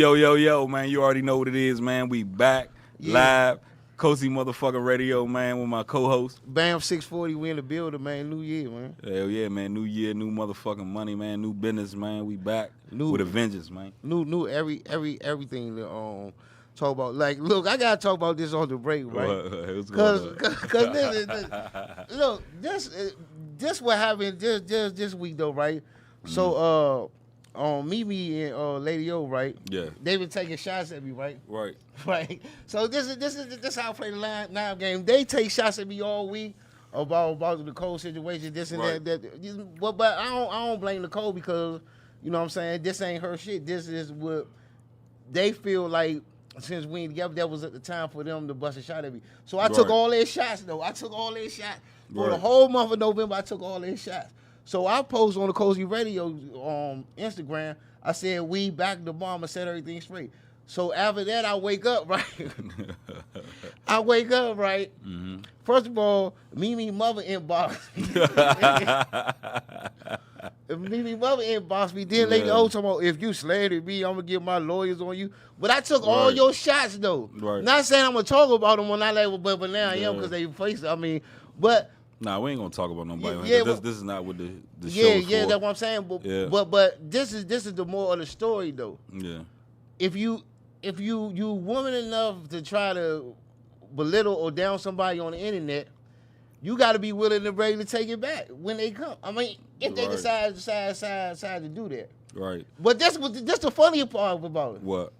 Yo, man, you already know what it is, man. We back live. C.O.S.I motherfucking radio, man, with my co-host. Bam 640, we in the building, man. New year, man. Hell yeah, man. New year, new motherfucking money, man. New business, man. We back with a vengeance, man. New everything to talk about. Like, look, I gotta talk about this on the break, right? Because look, this what happened this week though, right? So Mimi and Lady O, right? Yeah. They been taking shots at me, right? Right. Right. So this is how I play the line game. They take shots at me all week about the Nicole situation, this and right. that. But I don't blame Nicole because, you know what I'm saying, this ain't her shit. This is what they feel like. Since we ain't together, that was at the time for them to bust a shot at me. So I took all their shots, though. I took all their shots. For the whole month of November, I took all their shots. So I posted on the C.O.S.I Radio Instagram. I said, we back the bomb and set everything straight. So after that, I wake up, right? Mm-hmm. First of all, Mimi mother inboxed me. Mimi mother inboxed me. Then Lady O talking about, if you slandered me, I'm going to get my lawyers on you. But I took all your shots, though. Right. Not saying I'm going to talk about them when I like, but now I am because they face it. I mean, but... Nah, we ain't gonna talk about nobody. This is not what the show is for. Yeah, that's what I'm saying. But this is the moral of the story, though. Yeah. If you woman enough to try to belittle or down somebody on the internet, you got to be willing and ready to take it back when they come. I mean, if they decide to do that. Right. But that's the funnier part about it. What?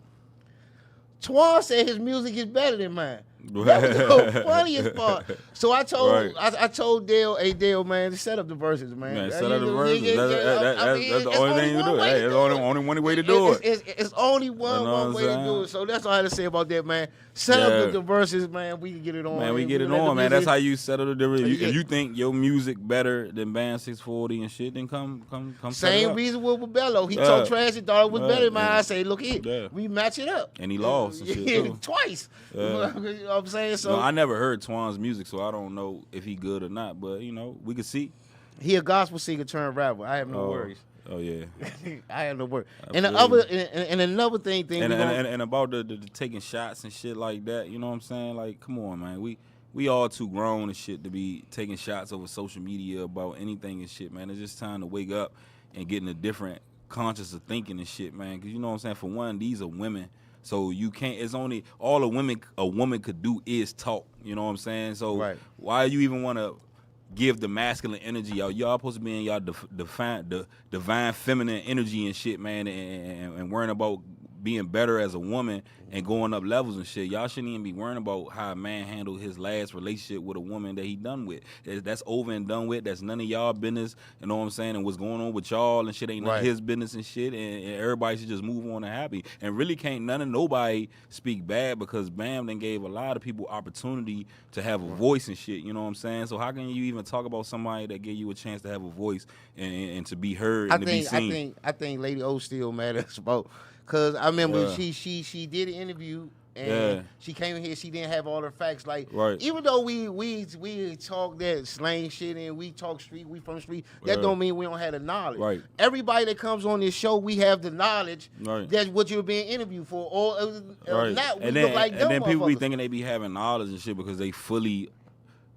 Twan said his music is better than mine. That was the funniest part. So I told Dale, hey Dale, man, set up the verses, man. Set up the verses. That's the only thing to do. Hey, it's the only way to do it. It's only one way to do it. So that's all I had to say about that, man. Set up the verses, man. We can get it on. Man, we get it on, man. That's how you settle the difference. If you think your music better than Band 640 and shit, then come. Same reason with Bello. He talked trash. He thought it was better than mine. I say, look here, we match it up. And he lost and shit too. Twice. You know what I'm saying? So I never heard Twan's music, so I don't know if he good or not. But you know, we could see. He a gospel singer turned rapper. I have no worries. Oh yeah, I have no worries. And another thing, and about the taking shots and shit like that. You know what I'm saying? Like, come on, man. We all too grown and shit to be taking shots over social media about anything and shit, man. It's just time to wake up and get in a different conscious of thinking and shit, man. Because you know what I'm saying? For one, these are women. So you can't. It's only all a woman could do is talk. You know what I'm saying? So why you even want to give the masculine energy? Y'all supposed to be in y'all divine feminine energy and shit, man, and worrying about being better as a woman and going up levels and shit. Y'all shouldn't even be worrying about how a man handled his last relationship with a woman that he done with. That's over and done with. That's none of y'all business. You know what I'm saying? And what's going on with y'all and shit ain't none of his business and shit. And everybody should just move on and happy. And really can't none of nobody speak bad because Bam then gave a lot of people opportunity to have a voice and shit. You know what I'm saying? So how can you even talk about somebody that gave you a chance to have a voice and to be heard and to be seen? I think Lady O still mad at us about. Cause I remember she did an interview and she came in here. She didn't have all her facts. Like even though we talk that slang shit and we talk street, we from the street. That don't mean we don't have the knowledge. Right. Everybody that comes on this show, we have the knowledge. Right. That's what you're being interviewed for, or not. We look like them. And then people be thinking they be having knowledge and shit because they fully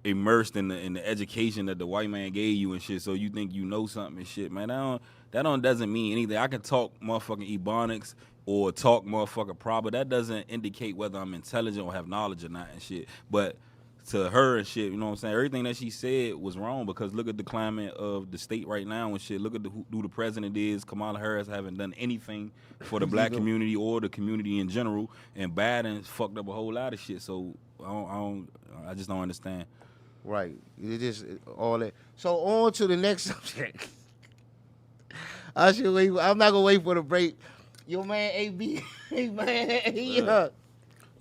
immersed in the education that the white man gave you and shit. So you think you know something and shit, man. That doesn't mean anything. I can talk motherfucking Ebonics or talk motherfucking proper. That doesn't indicate whether I'm intelligent or have knowledge or not and shit. But to her and shit, you know what I'm saying? Everything that she said was wrong because look at the climate of the state right now and shit. Look at who the president is. Kamala Harris haven't done anything for the black community or the community in general. And Biden's fucked up a whole lot of shit. So I just don't understand. Right. It just all that. So on to the next subject. I'm not gonna wait for the break. Yo, man, AB, man,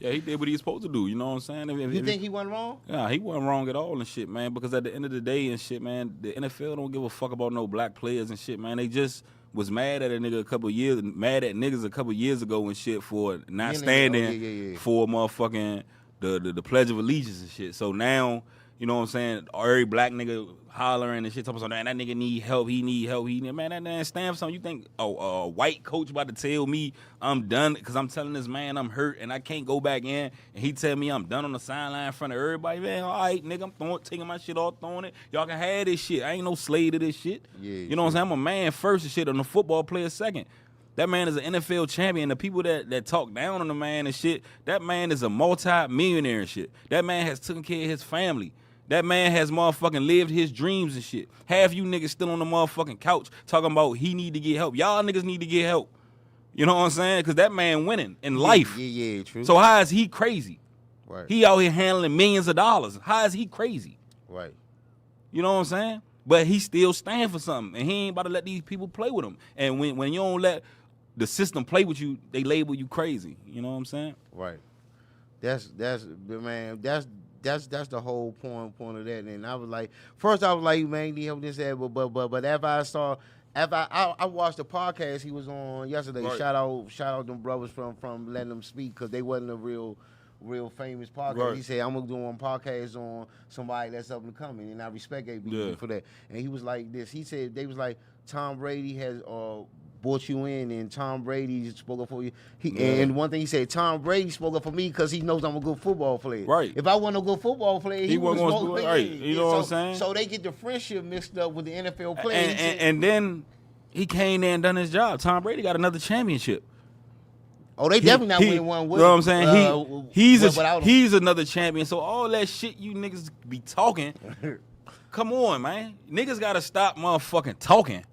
yeah, he did what he was supposed to do. You know what I'm saying? You think he wasn't wrong? Yeah, he wasn't wrong at all and shit, man. Because at the end of the day and shit, man, the NFL don't give a fuck about no black players and shit, man. They just was mad at niggas a couple years ago and shit for not standing for motherfucking the Pledge of Allegiance and shit. So now you know what I'm saying, every black nigga hollering and shit, talking about, man, that nigga need help, he need help, man, that man stand for something. You think a white coach about to tell me I'm done because I'm telling this man I'm hurt and I can't go back in, and he tell me I'm done on the sideline in front of everybody? Man, all right, nigga, I'm taking my shit off, throwing it. Y'all can have this shit. I ain't no slave to this shit. Yeah, you know what I'm saying? I'm a man first and shit, and a football player second. That man is an NFL champion. The people that talk down on the man and shit, that man is a multi-millionaire and shit. That man has taken care of his family. That man has motherfucking lived his dreams and shit. Half you niggas still on the motherfucking couch talking about he need to get help. Y'all niggas need to get help. You know what I'm saying? Because that man winning in life. Yeah, true. So how is he crazy? Right. He out here handling millions of dollars. How is he crazy? Right. You know what I'm saying? But he still stand for something, and he ain't about to let these people play with him. And when you don't let the system play with you, they label you crazy. You know what I'm saying? Right. That's the whole point of that. And I was like, first I was like, man, you need help with this, that, but after I watched the podcast he was on yesterday. Right. Shout out them brothers from letting them speak, because they wasn't a real famous podcast. Right. He said, I'm gonna do one podcast on somebody that's up and coming, and I respect AB for that. And he was like this. He said they was like, Tom Brady has brought you in, and Tom Brady spoke up for you. And one thing he said, Tom Brady spoke up for me because he knows I'm a good football player. Right. If I wasn't a good football player, he wasn't wouldn't gonna spoke. right. You know what I'm saying? So they get the friendship mixed up with the NFL players. And then he came there and done his job. Tom Brady got another championship. Oh, they definitely not winning one with. You know what I'm saying? He's another champion. So all that shit you niggas be talking, come on, man. Niggas gotta stop motherfucking talking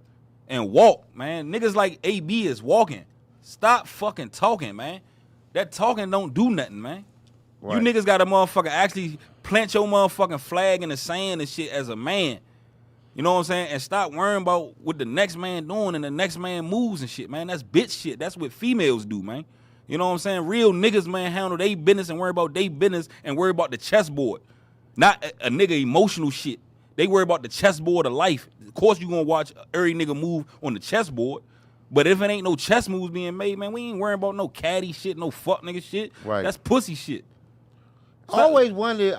and walk, man. Niggas like AB is walking. Stop fucking talking, man. That talking don't do nothing, man. Right. You niggas gotta motherfucking actually plant your motherfucking flag in the sand and shit as a man. You know what I'm saying? And stop worrying about what the next man doing and the next man moves and shit, man. That's bitch shit. That's what females do, man. You know what I'm saying? Real niggas, man, handle their business and worry about their business and worry about the chessboard. Not a nigga emotional shit. They worry about the chessboard of life. Of course you gonna watch every nigga move on the chessboard. But if it ain't no chess moves being made, man, we ain't worrying about no caddy shit, no fuck nigga shit. Right. That's pussy shit. I always wondered,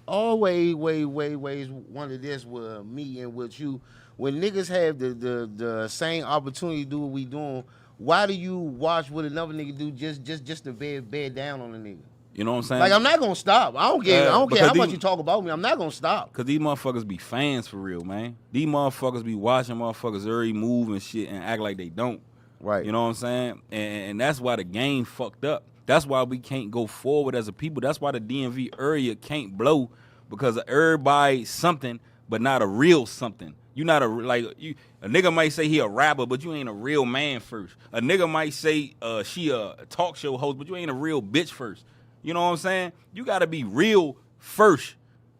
always wondered this with me and with you. When niggas have the same opportunity to do what we doing, why do you watch what another nigga do just to bed down on the nigga? You know what I'm saying? Like, I'm not gonna stop. I don't care how much you talk about me. I'm not gonna stop. Cause these motherfuckers be fans for real, man. These motherfuckers be watching motherfuckers every move and shit and act like they don't. Right. You know what I'm saying? And that's why the game fucked up. That's why we can't go forward as a people. That's why the DMV area can't blow, because everybody something, but not a real something. You not a nigga might say he a rapper, but you ain't a real man first. A nigga might say she a talk show host, but you ain't a real bitch first. You know what I'm saying? You gotta be real first.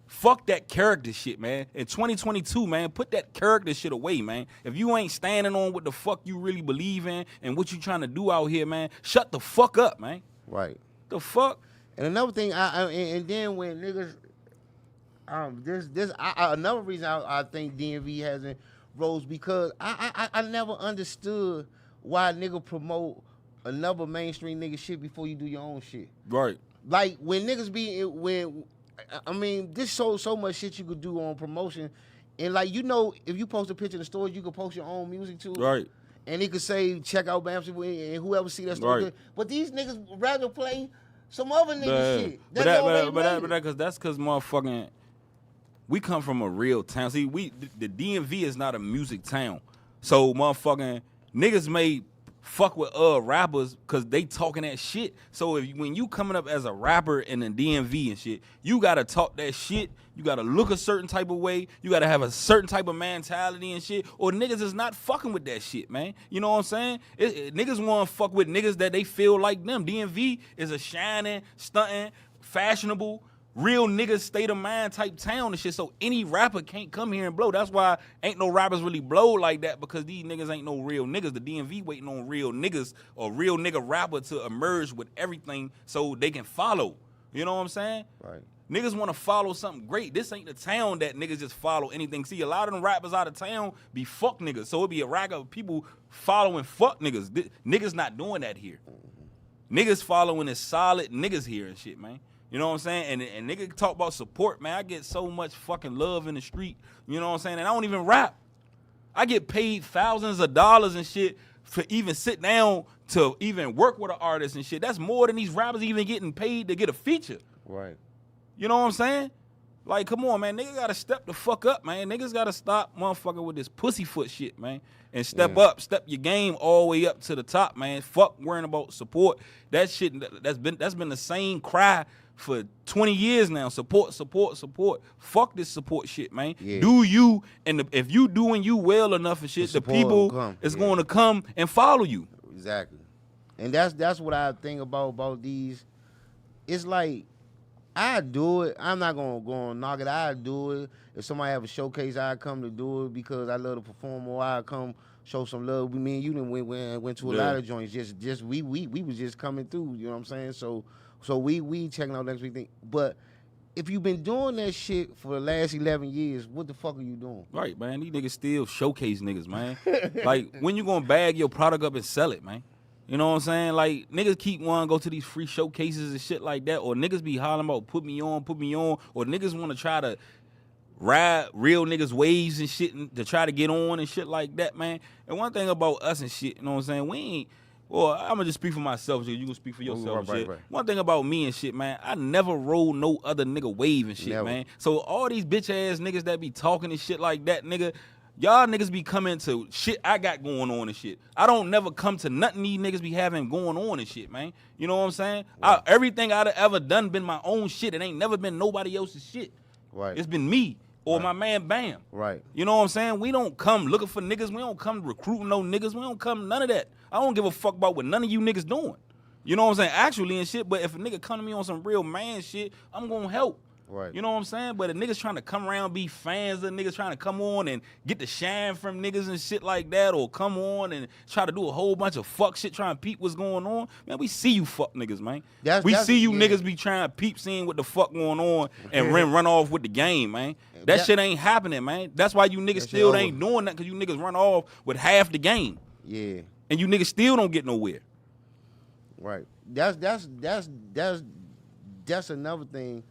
Fuck that character shit, man. In 2022, man, put that character shit away, man. If you ain't standing on what the fuck you really believe in and what you trying to do out here, man, shut the fuck up, man. Right. The fuck? And another thing, and then when niggas, another reason I think DMV hasn't rose, because I never understood why nigga promote another mainstream nigga shit before you do your own shit. Right. Like when niggas there's so much shit you could do on promotion, and like, you know, if you post a picture in the stores, you could post your own music too. Right. And it could say check out Bamsi, and whoever see that store. Right. But these niggas rather play some other nigga shit. That's because motherfucking, we come from a real town. See, the DMV is not a music town. So motherfucking niggas may fuck with rappers because they talking that shit. So when you coming up as a rapper in the DMV and shit, you gotta talk that shit. You gotta look a certain type of way. You gotta have a certain type of mentality and shit, or niggas is not fucking with that shit, man. You know what I'm saying? Niggas want to fuck with niggas that they feel like them. DMV is a shining, stunting, fashionable, real niggas state of mind type town and shit. So any rapper can't come here and blow. That's why ain't no rappers really blow like that, because these niggas ain't no real niggas. The DMV waiting on real niggas or real nigga rapper to emerge with everything so they can follow. You know what I'm saying? Right. Niggas want to follow something great. This ain't the town that niggas just follow anything. See, a lot of them rappers out of town be fuck niggas. So it be a rack of people following fuck niggas. Niggas not doing that here. Niggas following is solid niggas here and shit, man. You know what I'm saying? And nigga talk about support, man. I get so much fucking love in the street. You know what I'm saying? And I don't even rap. I get paid thousands of dollars and shit for even sit down to even work with an artist and shit. That's more than these rappers even getting paid to get a feature. Right. You know what I'm saying? Like, come on, man. Niggas gotta step the fuck up, man. Niggas gotta stop motherfucker with this pussyfoot shit, man. And step up, step your game all the way up to the top, man. Fuck worrying about support. That shit, that's been the same cry for 20 years now. Support, support, support. Fuck this support shit, man. Yeah. Do you, and if you doing you well enough and shit, the people is going to come and follow you. Exactly. And that's what I think about these. It's like, I do it. I'm not gonna go and knock it. I do it. If somebody have a showcase, I come to do it because I love to perform, or I come show some love. Me and you done went to a lot of joints. Just we was just coming through. You know what I'm saying? So we checking out next week. But if you've been doing that shit for the last 11 years, what the fuck are you doing? Right, man. These niggas still showcase niggas, man. Like, when you gonna bag your product up and sell it, man? You know what I'm saying? Like, niggas keep wanting to go to these free showcases and shit like that, or niggas be hollering about put me on, or niggas want to try to ride real niggas' waves and shit to try to get on and shit like that, man. And one thing about us and shit, you know what I'm saying? We ain't, well, I'm going to just speak for myself, so you can speak for yourself and shit. Right. One thing about me and shit, man, I never rolled no other nigga wave and shit, man. So all these bitch-ass niggas that be talking and shit like that, nigga, y'all niggas be coming to shit I got going on and shit. I don't never come to nothing these niggas be having going on and shit, man. You know what I'm saying? Right. Everything I'd ever done been my own shit. It ain't never been nobody else's shit. Right. It's been me or my man Bam. Right. You know what I'm saying? We don't come looking for niggas. We don't come recruiting no niggas. We don't come none of that. I don't give a fuck about what none of you niggas doing. You know what I'm saying? Actually and shit, but if a nigga come to me on some real man shit, I'm gonna help. Right. You know what I'm saying? But if niggas trying to come around, be fans of niggas trying to come on and get the shine from niggas and shit like that, or come on and try to do a whole bunch of fuck shit trying to peep what's going on, man, we see you fuck niggas, man. We see you niggas be trying to peep seeing what the fuck going on and run off with the game, man. That shit ain't happening, man. That's why you niggas still ain't doing that, because you niggas run off with half the game. Yeah. And you niggas still don't get nowhere. Right. That's another thing.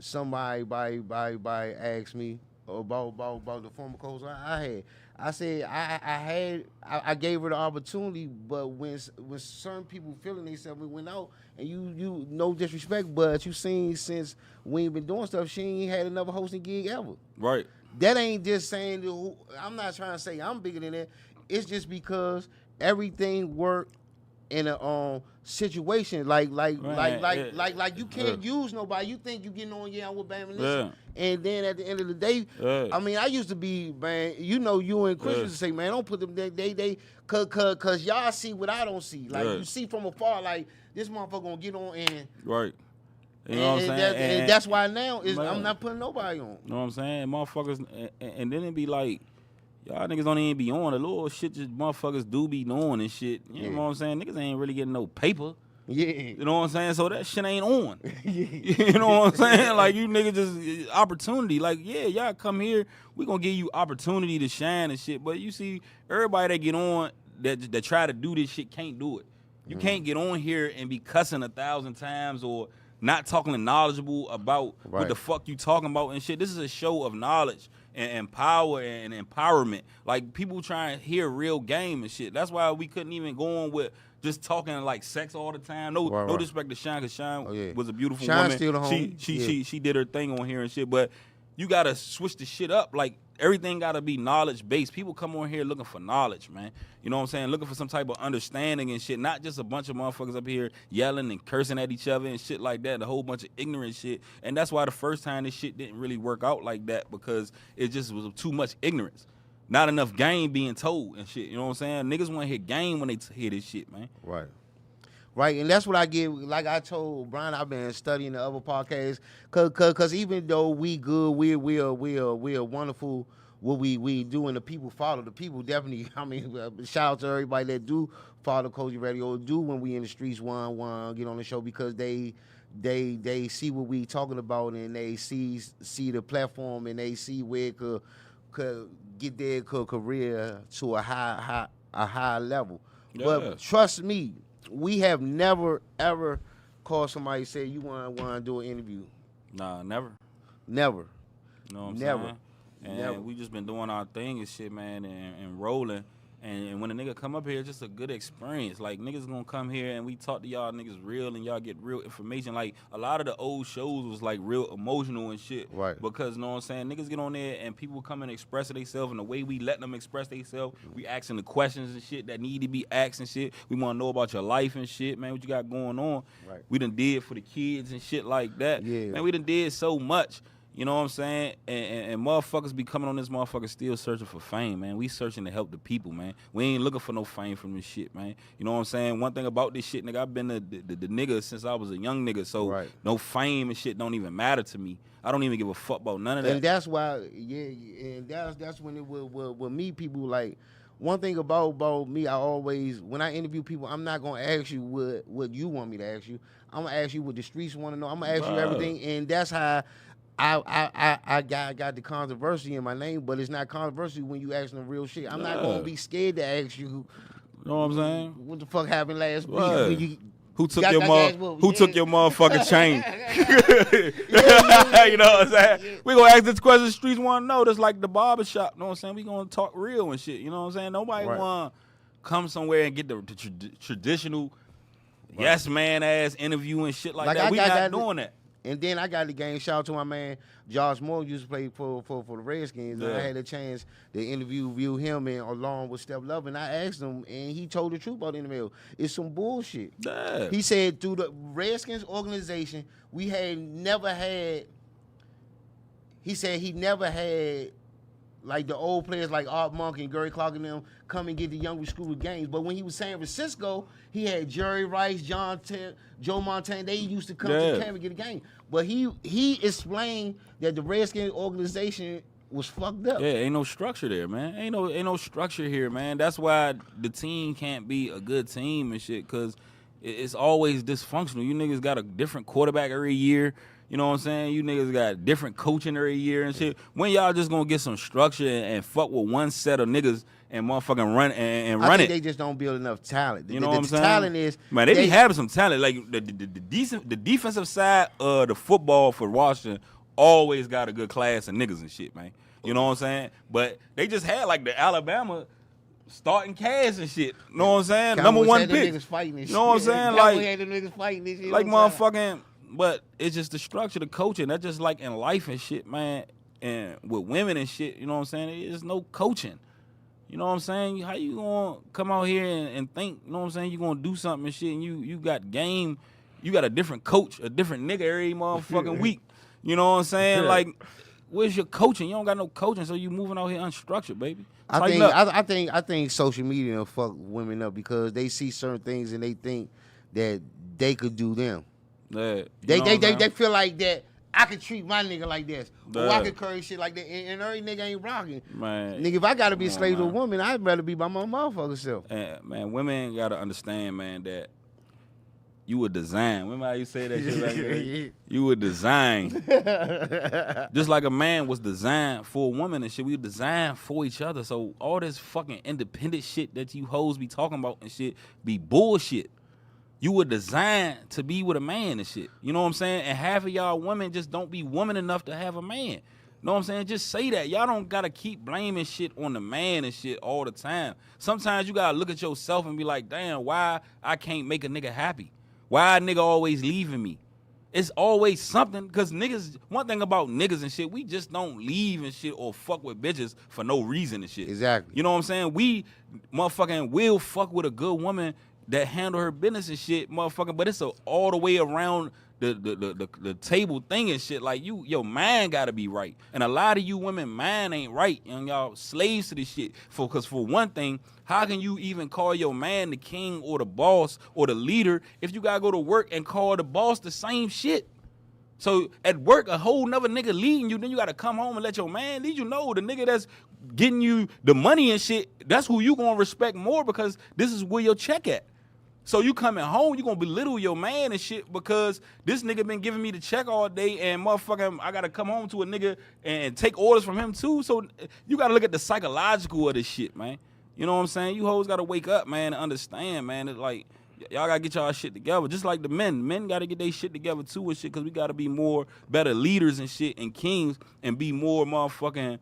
Somebody asked me about the former coach I had. I said I gave her the opportunity, but when certain people feeling themselves, we went out, and you no disrespect, but you seen since we ain't been doing stuff, she ain't had another hosting gig ever. Right. That ain't just saying I'm not trying to say I'm bigger than that. It's just because everything worked in a situation like you can't use nobody. You think you getting on I'm with Bam and this, and then at the end of the day, I mean, I used to be, man. You know, you and Chris used to say, man, don't put them they cause y'all see what I don't see. Like you see from afar, like this motherfucker gonna get on and right. You know what I'm saying? And that's why now I'm not putting nobody on. You know what I'm saying? Motherfuckers, and then it be like, y'all niggas don't even be on. The little shit just motherfuckers do be doing and shit. You know what I'm saying? Niggas ain't really getting no paper. Yeah. You know what I'm saying? So that shit ain't on. You know what I'm saying? Like, you niggas just opportunity. Like, yeah, y'all come here. We gonna give you opportunity to shine and shit. But you see, everybody that get on that try to do this shit can't do it. You can't get on here and be cussing 1,000 times or not talking knowledgeable about what the fuck you talking about and shit. This is a show of knowledge and power and empowerment. Like, people trying to hear real game and shit. That's why we couldn't even go on with just talking like sex all the time. No disrespect to Shine, because Shine was a beautiful woman. Still the homie. She did her thing on here and shit. But you gotta switch the shit up. Like, everything gotta be knowledge based. People come on here looking for knowledge, man. You know what I'm saying? Looking for some type of understanding and shit. Not just a bunch of motherfuckers up here yelling and cursing at each other and shit like that. A whole bunch of ignorant shit. And that's why the first time this shit didn't really work out like that, because it just was too much ignorance. Not enough game being told and shit. You know what I'm saying? Niggas want to hear game when they hear this shit, man. Right. Right, and that's what I get. Like I told Brian, I've been studying the other podcasts, cause even though we good, we're wonderful. What we do, and the people follow. The people definitely. I mean, shout out to everybody that do follow C.O.S.I Radio. Do when we in the streets, one get on the show, because they see what we talking about, and they see the platform, and they see where it could get their career to a high level. Yeah. But trust me, we have never ever call somebody and say you want to do an interview? Nah, never. Never. You know what I'm Never. saying? And Never. we just been doing our thing and shit, man, and rolling. And when a nigga come up here, it's just a good experience. Like, niggas gonna come here and we talk to y'all niggas real and y'all get real information. Like, a lot of the old shows was, like, real emotional and shit. Right. Because, you know what I'm saying, niggas get on there and people come and express themselves, and the way we let them express themselves, we asking the questions and shit that need to be asked and shit. We wanna know about your life and shit, man, what you got going on. Right. We done did for the kids and shit like that. Yeah. Man, we done did so much. You know what I'm saying? And motherfuckers be coming on this motherfucker still searching for fame, man. We searching to help the people, man. We ain't looking for no fame from this shit, man. You know what I'm saying? One thing about this shit, nigga, I've been the nigga since I was a young nigga, so no fame and shit don't even matter to me. I don't even give a fuck about none of that. And that's why, and that's when it will meet people. Like, one thing about me, I always, when I interview people, I'm not gonna ask you what you want me to ask you. I'm gonna ask you what the streets want to know. I'm gonna ask you everything, and that's how I got the controversy in my name, but it's not controversy when you asking the real shit. I'm not gonna be scared to ask you. You know what I'm saying? What the fuck happened last week? Who took your motherfucking chain? You know what I'm saying? Yeah. We gonna ask this question the streets want to know. That's like the barbershop. You know what I'm saying? We gonna talk real and shit. You know what I'm saying? Nobody want to come somewhere and get the traditional yes man ass interview and shit like that. We not doing that. And then I got the game. Shout out to my man Josh Moore, used to play for the Redskins. Yeah. And I had a chance to interview him and along with Steph Love, and I asked him, and he told the truth about the NFL. It's some bullshit. Yeah. He said through the Redskins organization, we had never had. He said he never had like the old players like Art Monk and Gary Clark and them come and get the young recruited games. But when he was San Francisco, he had Jerry Rice, Joe Montana. They used to come to the camp and get a game. But he explained that the Redskins organization was fucked up. Yeah, ain't no structure there, man. Ain't no structure here, man. That's why the team can't be a good team and shit, because it's always dysfunctional. You niggas got a different quarterback every year. You know what I'm saying? You niggas got different coaching every year and shit. When y'all just gonna get some structure and fuck with one set of niggas and motherfucking run and run it? I think they just don't build enough talent. You know what I'm saying? Talent is, man, they be having some talent. Like the defensive side of the football for Washington always got a good class of niggas and shit, man. You know what I'm saying? But they just had like the Alabama starting cast and shit. You know what I'm saying? Cowboys Number one had pick. Niggas fighting and you know what I'm saying? Like had the niggas fighting and shit. Like motherfucking. But it's just the structure, the coaching. That's just like in life and shit, man. And with women and shit, you know what I'm saying? There's no coaching. You know what I'm saying? How you gonna come out here and think, you know what I'm saying, you gonna do something and shit, and you got game, you got a different coach, a different nigga every motherfucking week. You know what I'm saying? Like, where's your coaching? You don't got no coaching, so you moving out here unstructured, baby. I think social media fuck women up because they see certain things and they think that they could do them. Yeah. They feel like that I could treat my nigga like this. Or I could curry shit like that. And every nigga ain't rocking. Man. Nigga, if I gotta be a slave to a woman, I'd rather be by my motherfucking self. Man, women gotta understand, man, that you were designed. Remember how you say that shit like that? You were designed. Just like a man was designed for a woman and shit. We were designed for each other. So all this fucking independent shit that you hoes be talking about and shit be bullshit. You were designed to be with a man and shit. You know what I'm saying? And half of y'all women just don't be woman enough to have a man. You know what I'm saying? Just say that. Y'all don't got to keep blaming shit on the man and shit all the time. Sometimes you got to look at yourself and be like, damn, why I can't make a nigga happy? Why a nigga always leaving me? It's always something, because niggas, one thing about niggas and shit, we just don't leave and shit or fuck with bitches for no reason and shit. Exactly. You know what I'm saying? We motherfucking will fuck with a good woman that handle her business and shit, motherfucker, but it's all the way around the table thing and shit. Like, your mind gotta be right. And a lot of you women, mind ain't right, and y'all slaves to this shit. Because for one thing, how can you even call your man the king or the boss or the leader if you gotta go to work and call the boss the same shit? So at work, a whole nother nigga leading you, then you gotta come home and let your man lead you. No, the nigga that's getting you the money and shit, that's who you gonna respect more, because this is where your check at. So you coming home, you gonna belittle your man and shit because this nigga been giving me the check all day, and motherfucking I gotta come home to a nigga and take orders from him too. So you gotta look at the psychological of this shit, man. You know what I'm saying? You hoes gotta wake up, man, and understand, man. It's like, Y'all gotta get y'all shit together. Just like the men. Men gotta get their shit together too and shit, because we gotta be more better leaders and shit and kings and be more motherfucking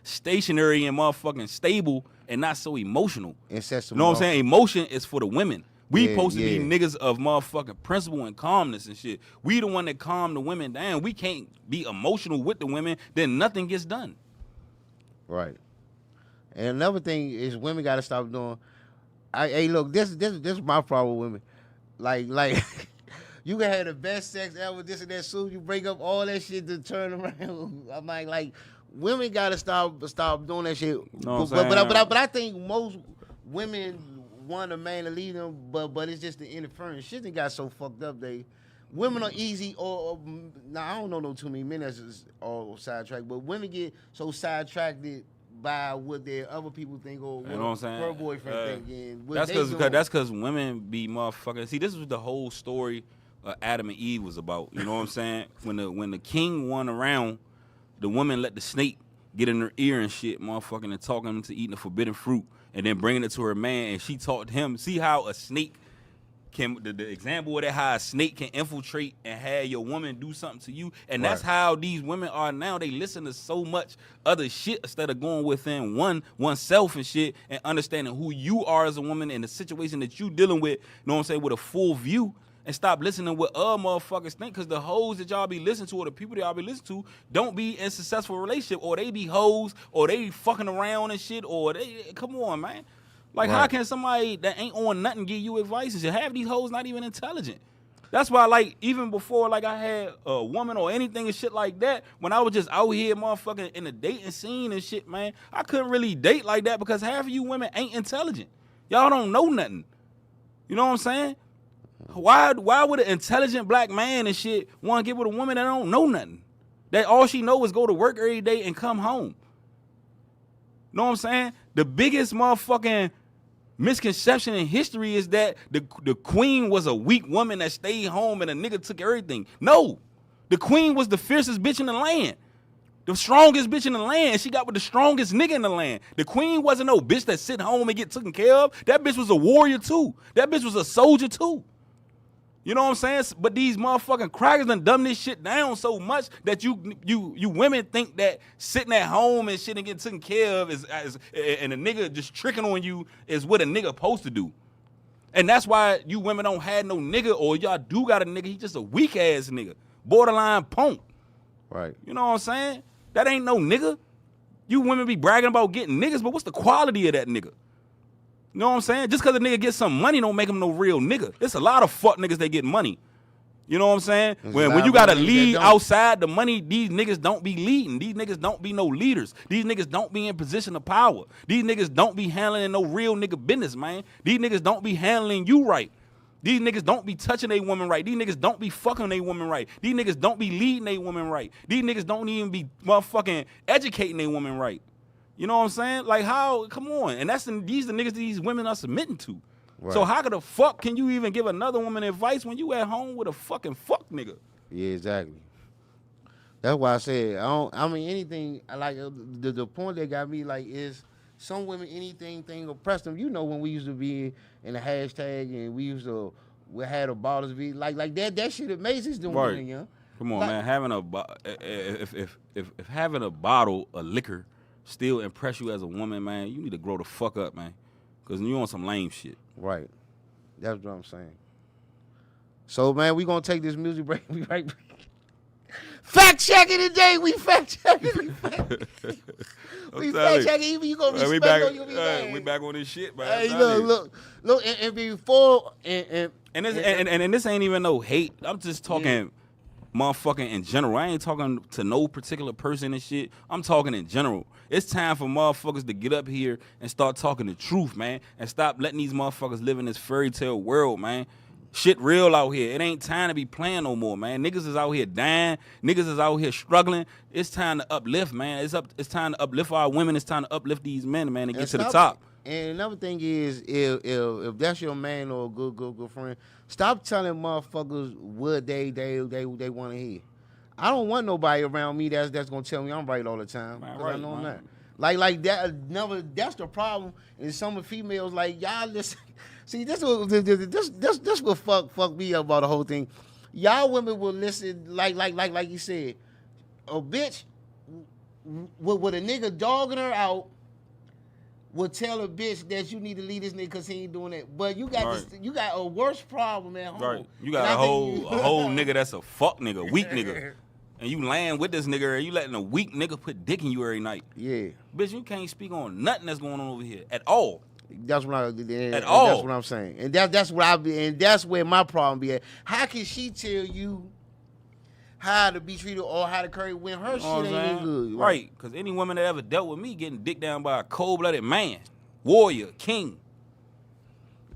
stationary and motherfucking stable and not so emotional. You know what I'm saying? Emotion is for the women. We supposed to be niggas of motherfucking principle and calmness and shit. We the one that calm the women down. We can't be emotional with the women, then nothing gets done. Right. And another thing is women gotta stop doing. Hey, look, this is my problem with women. Like you can have the best sex ever, this and that. Soon you break up all that shit to turn around. I'm like women gotta stop doing that shit. But I think most women want a man to lead them, but it's just the interference. Shit that got so fucked up. Women are easy, or now I don't know no too many men that's all sidetracked, but women get so sidetracked by what their other people think or what, you know what I'm saying? Her boyfriend think. That's because women be motherfucking. See, this was the whole story Adam and Eve was about. You know what I'm saying? When the king won around, the woman let the snake get in her ear and shit, motherfucking, and talking him to eating the forbidden fruit, and then bringing it to her man, and she taught him. See how a snake can, the example of that, how a snake can infiltrate and have your woman do something to you, and that's how these women are now. They listen to so much other shit instead of going within oneself and shit and understanding who you are as a woman and the situation that you dealing with. You know what I'm saying? With a full view. And stop listening what motherfuckers think, because the hoes that y'all be listening to or the people that y'all be listening to don't be in successful relationship, or they be hoes, or they fucking around and shit, or they, come on, man. Like, how can somebody that ain't on nothing give you advice and shit? Half these hoes not even intelligent. That's why, like, even before, like, I had a woman or anything and shit like that, when I was just out here motherfucking in the dating scene and shit, man, I couldn't really date like that because half of you women ain't intelligent. Y'all don't know nothing. You know what I'm saying? Why would an intelligent black man and shit want to get with a woman that don't know nothing? That all she know is go to work every day and come home. You know what I'm saying? The biggest motherfucking misconception in history is that the queen was a weak woman that stayed home and a nigga took everything. No. The queen was the fiercest bitch in the land. The strongest bitch in the land. And she got with the strongest nigga in the land. The queen wasn't no bitch that sit home and get taken care of. That bitch was a warrior too. That bitch was a soldier too. You know what I'm saying? But these motherfucking crackers done dumb this shit down so much that you women think that sitting at home and shit and getting taken care of and a nigga just tricking on you is what a nigga supposed to do. And that's why you women don't have no nigga, or y'all do got a nigga, he just a weak ass nigga. Borderline punk. Right. You know what I'm saying? That ain't no nigga. You women be bragging about getting niggas, but what's the quality of that nigga? You know what I'm saying? Just because a nigga gets some money don't make him no real nigga. There's a lot of fuck niggas that get money. You know what I'm saying? When you got to lead outside the money, these niggas don't be leading. These niggas don't be no leaders. These niggas don't be in position of power. These niggas don't be handling no real nigga business, man. These niggas don't be handling you right. These niggas don't be touching a woman right. These niggas don't be fucking a woman right. These niggas don't be leading a woman right. These niggas don't even be motherfucking educating a woman right. You know what I'm saying? Like, how? Come on. And these the niggas these women are submitting to. Right. So how the fuck can you even give another woman advice when you at home with a fucking fuck nigga? Yeah, exactly. That's why I said I mean anything. Like the point that got me like is some women anything oppress them. You know when we used to be in the hashtag and we had a bottles be like that shit amazes them women, you know? Come on, man. Having if having a bottle of liquor still impress you as a woman, man, you need to grow the fuck up, man. Because you on some lame shit. Right. That's what I'm saying. So, man, we going to take this music break. We right back. Fact checking today. We fact checking. We fact checking. You going to respect on your man. We back on this shit, man. Hey, look. And before. And this ain't even no hate. I'm just talking motherfucking in general. I ain't talking to no particular person and shit. I'm talking in general. It's time for motherfuckers to get up here and start talking the truth, man, and stop letting these motherfuckers live in this fairy tale world, man. Shit real out here. It ain't time to be playing no more, man. Niggas is out here dying. Niggas is out here struggling. It's time to uplift, man. It's time to uplift our women. It's time to uplift these men, man, and get to the top. And another thing is, if that's your man or a good friend, stop telling motherfuckers what they want to hear. I don't want nobody around me that's gonna tell me I'm right all the time. Man, right, I know I'm man. not. Like that. Never. That's the problem. And some of females like y'all listen. See, this what fuck me up about the whole thing. Y'all women will listen like you said. A bitch with a nigga dogging her out will tell a bitch that you need to leave this nigga because he ain't doing it. But you got you got a worse problem at home. Right. You got a whole nigga that's a fuck nigga, weak nigga. And you laying with this nigga and you letting a weak nigga put dick in you every night. Yeah. Bitch, you can't speak on nothing that's going on over here at all. That's what I'm saying. And that's what and that's where my problem be at. How can she tell you how to be treated or how to curry when her shit ain't good? Right. Because any woman that ever dealt with me getting dick down by a cold-blooded man, warrior, king.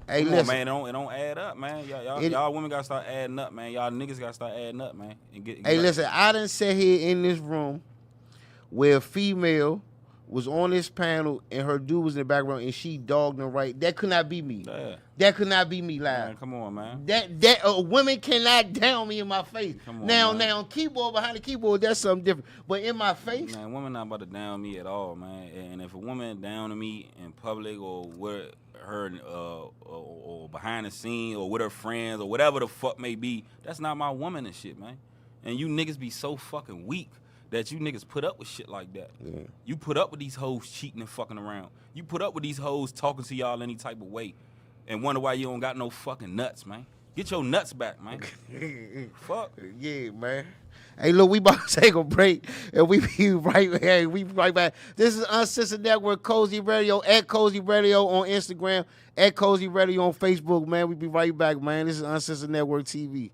Hey, Come listen. on, man, it don't add up, man. Y'all women gotta start adding up, man. Y'all niggas gotta start adding up, man. Hey, listen, I done sat here in this room where a female was on this panel and her dude was in the background and she dogged him right. That could not be me. Yeah. That could not be me live. Man, come on, man. That women cannot down me in my face. Come on, now keyboard behind the keyboard, that's something different. But in my face, man, women not about to down me at all, man. And if a woman down to me in public or with her or behind the scene or with her friends or whatever the fuck may be, that's not my woman and shit, man. And you niggas be so fucking weak that you niggas put up with shit like that. Yeah. You put up with these hoes cheating and fucking around. You put up with these hoes talking to y'all any type of way and wonder why you don't got no fucking nuts, man. Get your nuts back, man. Fuck. Yeah, man. Hey, look, we about to take a break, and we be right back. This is Uncensored Network, C.O.S.I Radio, at C.O.S.I Radio on Instagram, at C.O.S.I Radio on Facebook, man. We be right back, man. This is Uncensored Network TV.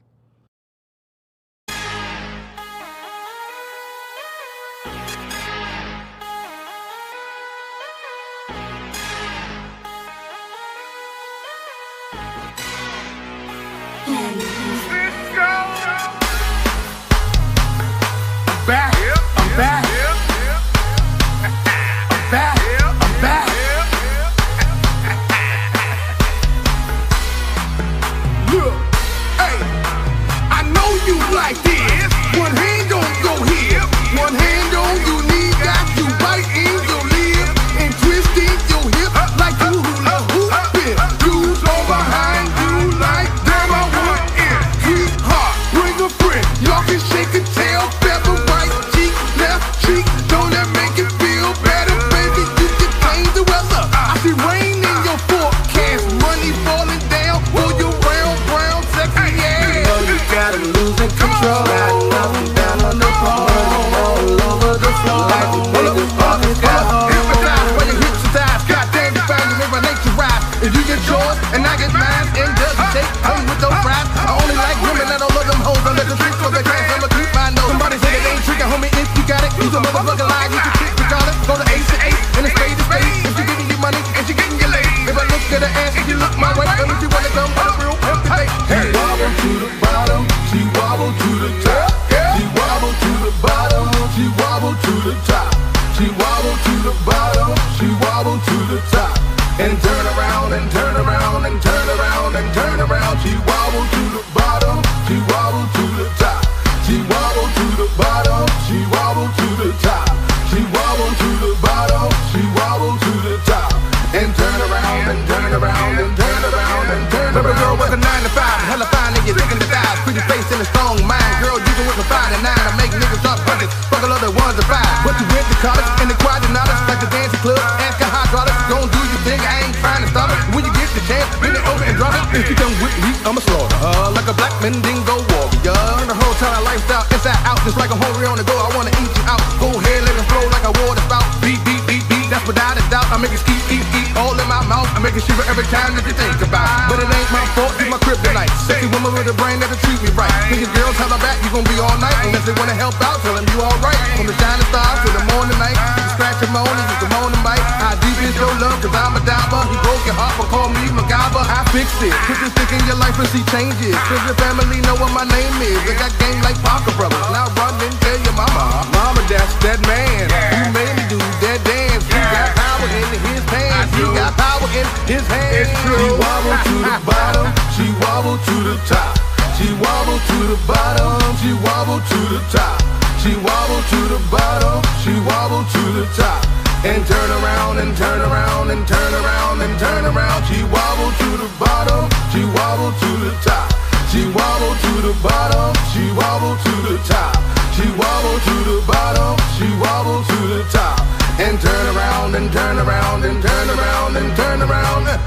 and turn around and turn around and turn around and turn around. She wobbled to the bottom, she wobbled to the top. She wobbled to the bottom, she wobbled to the top. She wobbled to the bottom, she wobbled to the top. And turn around and turn around and turn around and turn around.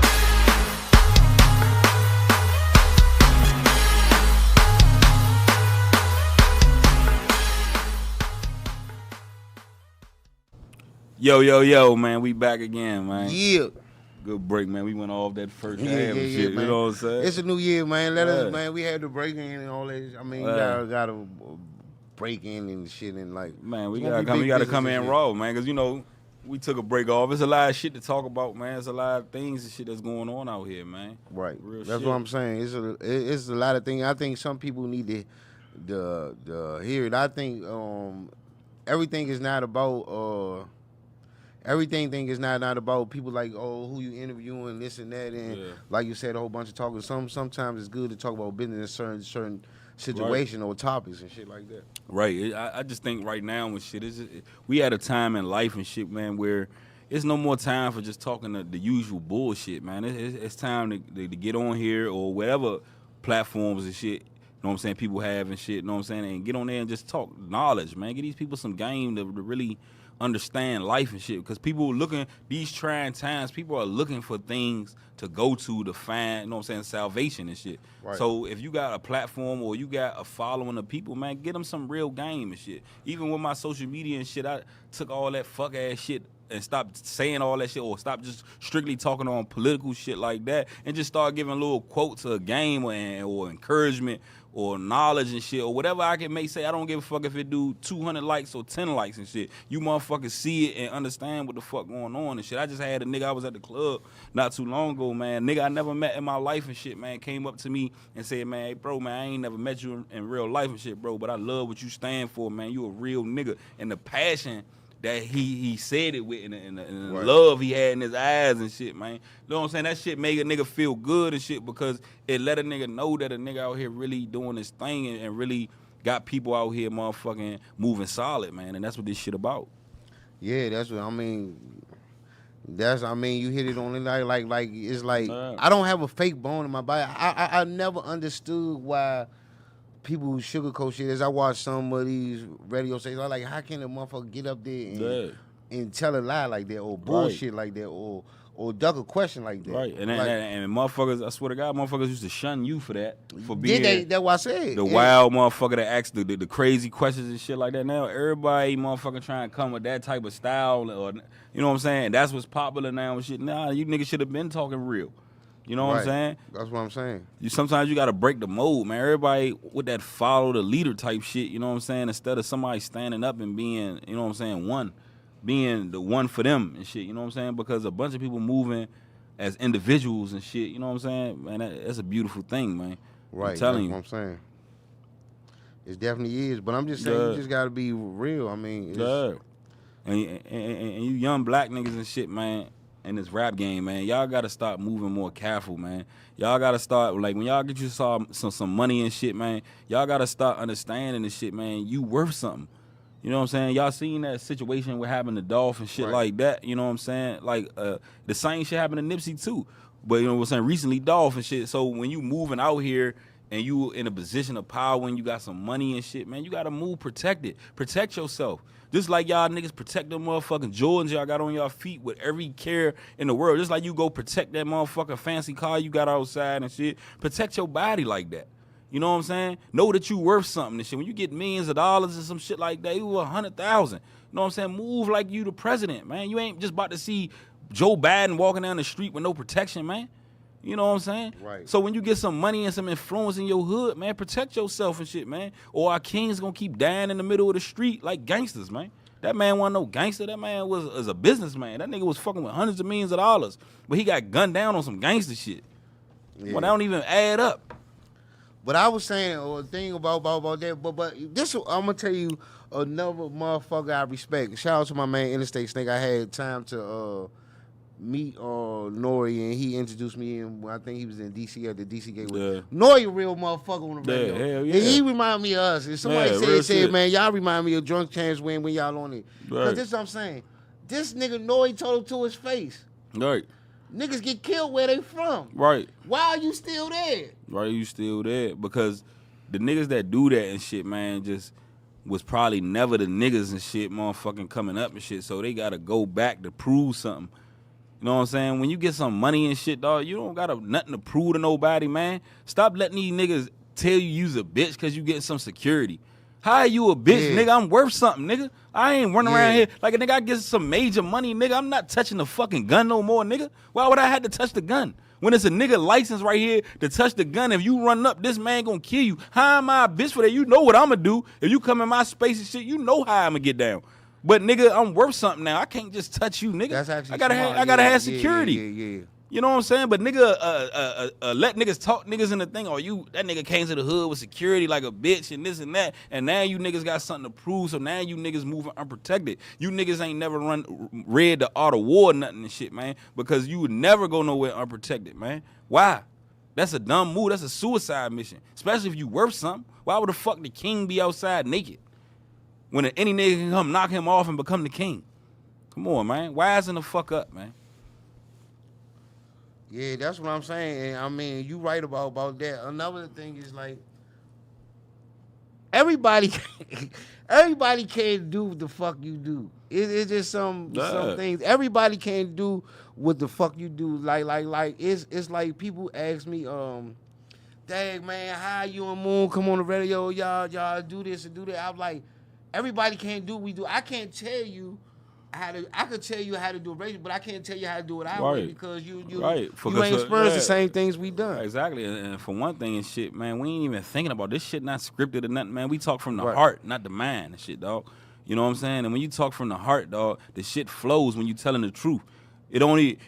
Yo, man, we back again, man. Yeah. Good break, man. We went off that first half and Yeah, shit, man. You know what I'm saying? It's a new year, man. Let us, man. We had to break in and all that. I mean, you gotta break in and shit and like. Man, we gotta come in raw, man, because you know we took a break off. It's a lot of shit to talk about, man. It's a lot of things and shit that's going on out here, man. Right. Real that's shit. what I'm saying. It's a lot of things. I think some people need to hear it. I think everything is not about everything is not about people like, oh, who you interviewing, this and that, and like you said, a whole bunch of talking. Sometimes it's good to talk about business in certain situation or topics and shit like that. Right. I just think right now with shit, we at a time in life and shit, man, where it's no more time for just talking the usual bullshit, man. It's time to get on here or whatever platforms and shit, you know what I'm saying, people have and shit, you know what I'm saying, and get on there and just talk knowledge, man. Get these people some game to really understand life and shit, because people looking, these trying times, people are looking for things to go to find, you know what I'm saying, salvation and shit. Right. So if you got a platform or you got a following of people, man, get them some real game and shit. Even with my social media and shit, I took all that fuck ass shit and stopped saying all that shit, or stop just strictly talking on political shit like that, and just start giving little quotes of game or encouragement or knowledge and shit, or whatever I can say. I don't give a fuck if it do 200 likes or 10 likes and shit. You motherfuckers see it and understand what the fuck going on and shit. I just had a nigga, I was at the club not too long ago, man. Nigga I never met in my life and shit, man, came up to me and said, man, hey, bro, man, I ain't never met you in real life and shit, bro, but I love what you stand for, man. You a real nigga. And the passion that he said it with, and the love he had in his eyes and shit, man. You know what I'm saying? That shit make a nigga feel good and shit, because it let a nigga know that a nigga out here really doing his thing and really got people out here motherfucking moving solid, man. And that's what this shit about. Yeah, that's what I mean. You hit it on it like it's like I don't have a fake bone in my body. I never understood why people who sugarcoat shit. As I watch some of these radio stations, I'm like, how can a motherfucker get up there and tell a lie like that, or bullshit like that, or duck a question like that? Right. And motherfuckers, I swear to God, motherfuckers used to shun you for that, for being that's what I said. The wild motherfucker that asks the crazy questions and shit like that. Now everybody motherfucker trying to come with that type of style, or you know what I'm saying? That's what's popular now and shit. Nah, you niggas should have been talking real. You know what I'm saying? That's what I'm saying. Sometimes you got to break the mold, man. Everybody with that follow the leader type shit, you know what I'm saying? Instead of somebody standing up and being, you know what I'm saying, being the one for them and shit, you know what I'm saying? Because a bunch of people moving as individuals and shit, you know what I'm saying? Man, that's a beautiful thing, man. Right. I'm telling you. That's what I'm saying. It definitely is. But I'm just saying, you just got to be real. I mean, and you young black niggas and shit, man, in this rap game, man, y'all gotta start moving more careful, man. Y'all gotta start, like, when y'all get you some money and shit, man, y'all gotta start understanding this shit, man. You worth something. You know what I'm saying? Y'all seen that situation with having the Dolph and shit like that, you know what I'm saying? Like, the same shit happened to Nipsey too. But you know what I'm saying? Recently, Dolph and shit. So when you moving out here and you in a position of power and you got some money and shit, man, you gotta move protected. Protect yourself. Just like y'all niggas protect them motherfucking Jordans y'all got on y'all feet with every care in the world. Just like you go protect that motherfucking fancy car you got outside and shit. Protect your body like that. You know what I'm saying? Know that you worth something and shit. When you get millions of dollars and some shit like that, you 100,000. You know what I'm saying? Move like you the president, man. You ain't just about to see Joe Biden walking down the street with no protection, man. You know what I'm saying? Right. So when you get some money and some influence in your hood, man, protect yourself and shit, man. Or our kings gonna keep dying in the middle of the street like gangsters, man. That man wasn't no gangster. That man was a businessman. That nigga was fucking with hundreds of millions of dollars. But he got gunned down on some gangster shit. Yeah. Well, that don't even add up. But I was saying a thing about that. But this, I'm gonna tell you another motherfucker I respect. Shout out to my man Interstate Snake. I had time to meet Nori, and he introduced me in, I think he was in DC at the DC Gateway. Nori a real motherfucker on the radio. Hell yeah. And he remind me of us. And somebody said, man, y'all remind me of Drunk Chance when y'all on it. Because this is what I'm saying. This nigga know he told him to his face. Right. Niggas get killed where they from. Right. Why are you still there? Why are you still there? Because the niggas that do that and shit, man, just was probably never the niggas and shit, motherfucking coming up and shit. So they gotta go back to prove something. You know what I'm saying? When you get some money and shit, dog, you don't got nothing to prove to nobody, man. Stop letting these niggas tell you's a bitch because you getting some security. How are you a bitch, nigga? I'm worth something, nigga. I ain't running around here like a nigga. I get some major money, nigga. I'm not touching the fucking gun no more, nigga. Why would I have to touch the gun? When it's a nigga license right here to touch the gun, if you run up, this man gonna kill you. How am I a bitch for that? You know what I'm gonna do. If you come in my space and shit, you know how I'm gonna get down. But nigga, I'm worth something now. I can't just touch you, nigga. That's actually I gotta have security. Yeah. You know what I'm saying? But nigga, let niggas talk niggas in the thing. Or that nigga came to the hood with security like a bitch and this and that. And now you niggas got something to prove. So now you niggas moving unprotected. You niggas ain't never read the Art of War nothing and shit, man. Because you would never go nowhere unprotected, man. Why? That's a dumb move. That's a suicide mission. Especially if you worth something. Why would the fuck the king be outside naked? When any nigga can come knock him off and become the king. Come on, man. Wising the fuck up, man. Yeah, that's what I'm saying. And I mean, you right about that. Another thing is like everybody can't do what the fuck you do. It's just some things. Everybody can't do what the fuck you do. Like it's like people ask me, dang man, how you and Moon come on the radio, y'all do this and do that. I'm like, everybody can't do what we do. I can't tell you I could tell you how to do a radio, but I can't tell you how to do it our way because you ain't experienced the same things we done. Exactly. And for one thing and shit, man, we ain't even thinking about this shit not scripted or nothing, man. We talk from the heart, not the mind and shit, dog. You know what I'm saying? And when you talk from the heart, dog, the shit flows when you telling the truth. It only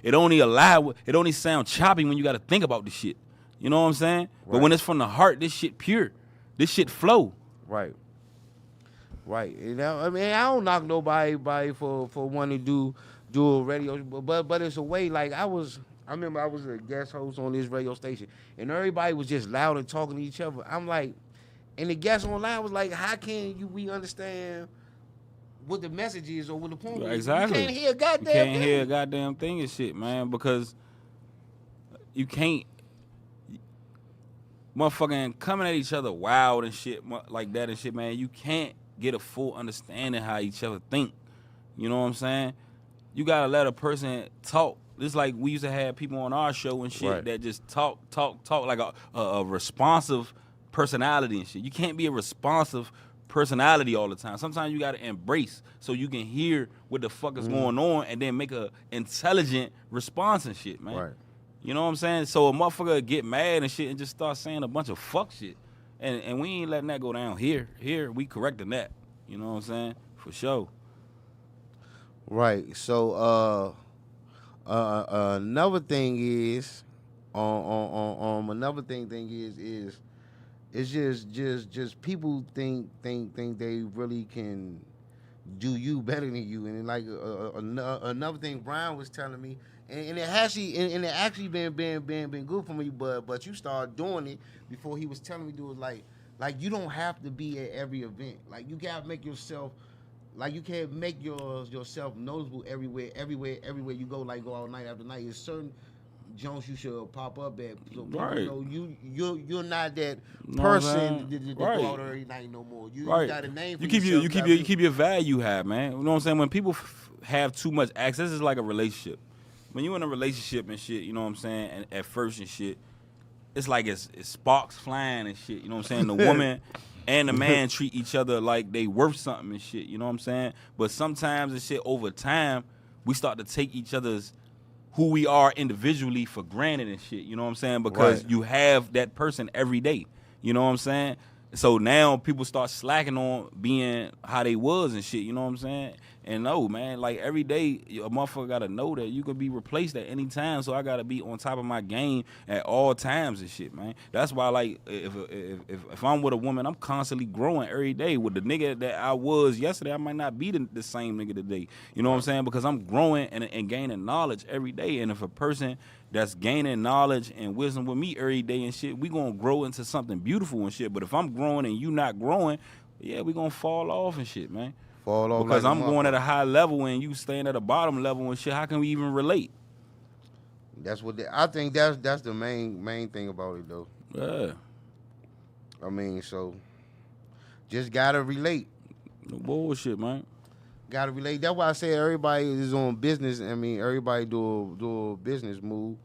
sound choppy when you got to think about the shit. You know what I'm saying? Right. But when it's from the heart, this shit pure. This shit flow. Right. Right. You know, I mean, I don't knock nobody for wanting to do a radio, but it's a way. Like I remember I was a guest host on this radio station, and everybody was just loud and talking to each other. I'm like, and the guest online was like, how can we understand what the message is or what the point is? Exactly. You can't hear a goddamn thing. You can't hear a goddamn thing and shit, man, because you can't. Motherfucking coming at each other wild and shit like that and shit, man, you can't get a full understanding how each other think. You know what I'm saying? You gotta let a person talk. It's like we used to have people on our show and shit that just talk like a responsive personality and shit. You can't be a responsive personality all the time. Sometimes you gotta embrace so you can hear what the fuck is going on and then make a intelligent response and shit, man. Right. You know what I'm saying? So a motherfucker get mad and shit and just start saying a bunch of fuck shit. And we ain't letting that go down here. Here, we correcting that. You know what I'm saying? For sure. Right. So another thing is another thing is it's just people think they really can do you better than you. And like another thing Brian was telling me, and it actually been good for me, but you start doing it before he was telling me to do it. Like you don't have to be at every event. Like you gotta make yourself, like you can't make yourself noticeable everywhere you go. Like go out night after night. There's certain Jones you should pop up at. So right. You're not that person that go out every night no more. You got a name for yourself. You keep your value high, man. You know what I'm saying? When people have too much access, it's like a relationship. When you in a relationship and shit, you know what I'm saying, and at first and shit, it's like it's sparks flying and shit, you know what I'm saying? The woman and the man treat each other like they worth something and shit, you know what I'm saying? But sometimes and shit, over time, we start to take each other's who we are individually for granted and shit, you know what I'm saying? Because you have that person every day, you know what I'm saying? So now people start slacking on being how they was and shit, you know what I'm saying? And no, man, like every day, a motherfucker gotta know that you can be replaced at any time. So I gotta be on top of my game at all times and shit, man. That's why, like, if I'm with a woman, I'm constantly growing every day. With the nigga that I was yesterday, I might not be the same nigga today. You know what I'm saying? Because I'm growing and gaining knowledge every day. And if a person that's gaining knowledge and wisdom with me every day and shit, we gonna grow into something beautiful and shit. But if I'm growing and you not growing, yeah, we gonna fall off and shit, man. Fall off because like I'm going at a high level and you staying at a bottom level and shit. How can we even relate? That's what I think. That's the main thing about it, though. Yeah. I mean, so just gotta relate. No bullshit, man. Gotta relate. That's why I say everybody is on business. I mean, everybody do a business move.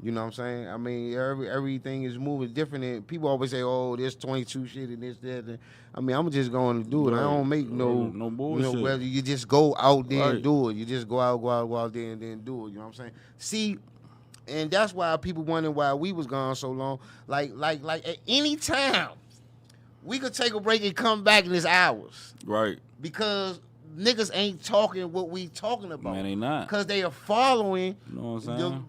You know what I'm saying? I mean, everything is moving different. And people always say, "Oh, this 22 shit and this, that." And I mean, I'm just going to do it. I don't make no bullshit. You know, whether you just go out there Right. and do it. You just go out there and then do it. You know what I'm saying? See, and that's why people wondering why we was gone so long. Like at any time, we could take a break and come back in this hours. Right. Because niggas ain't talking what we talking about. Man, they not. Because they are following You know what I'm saying?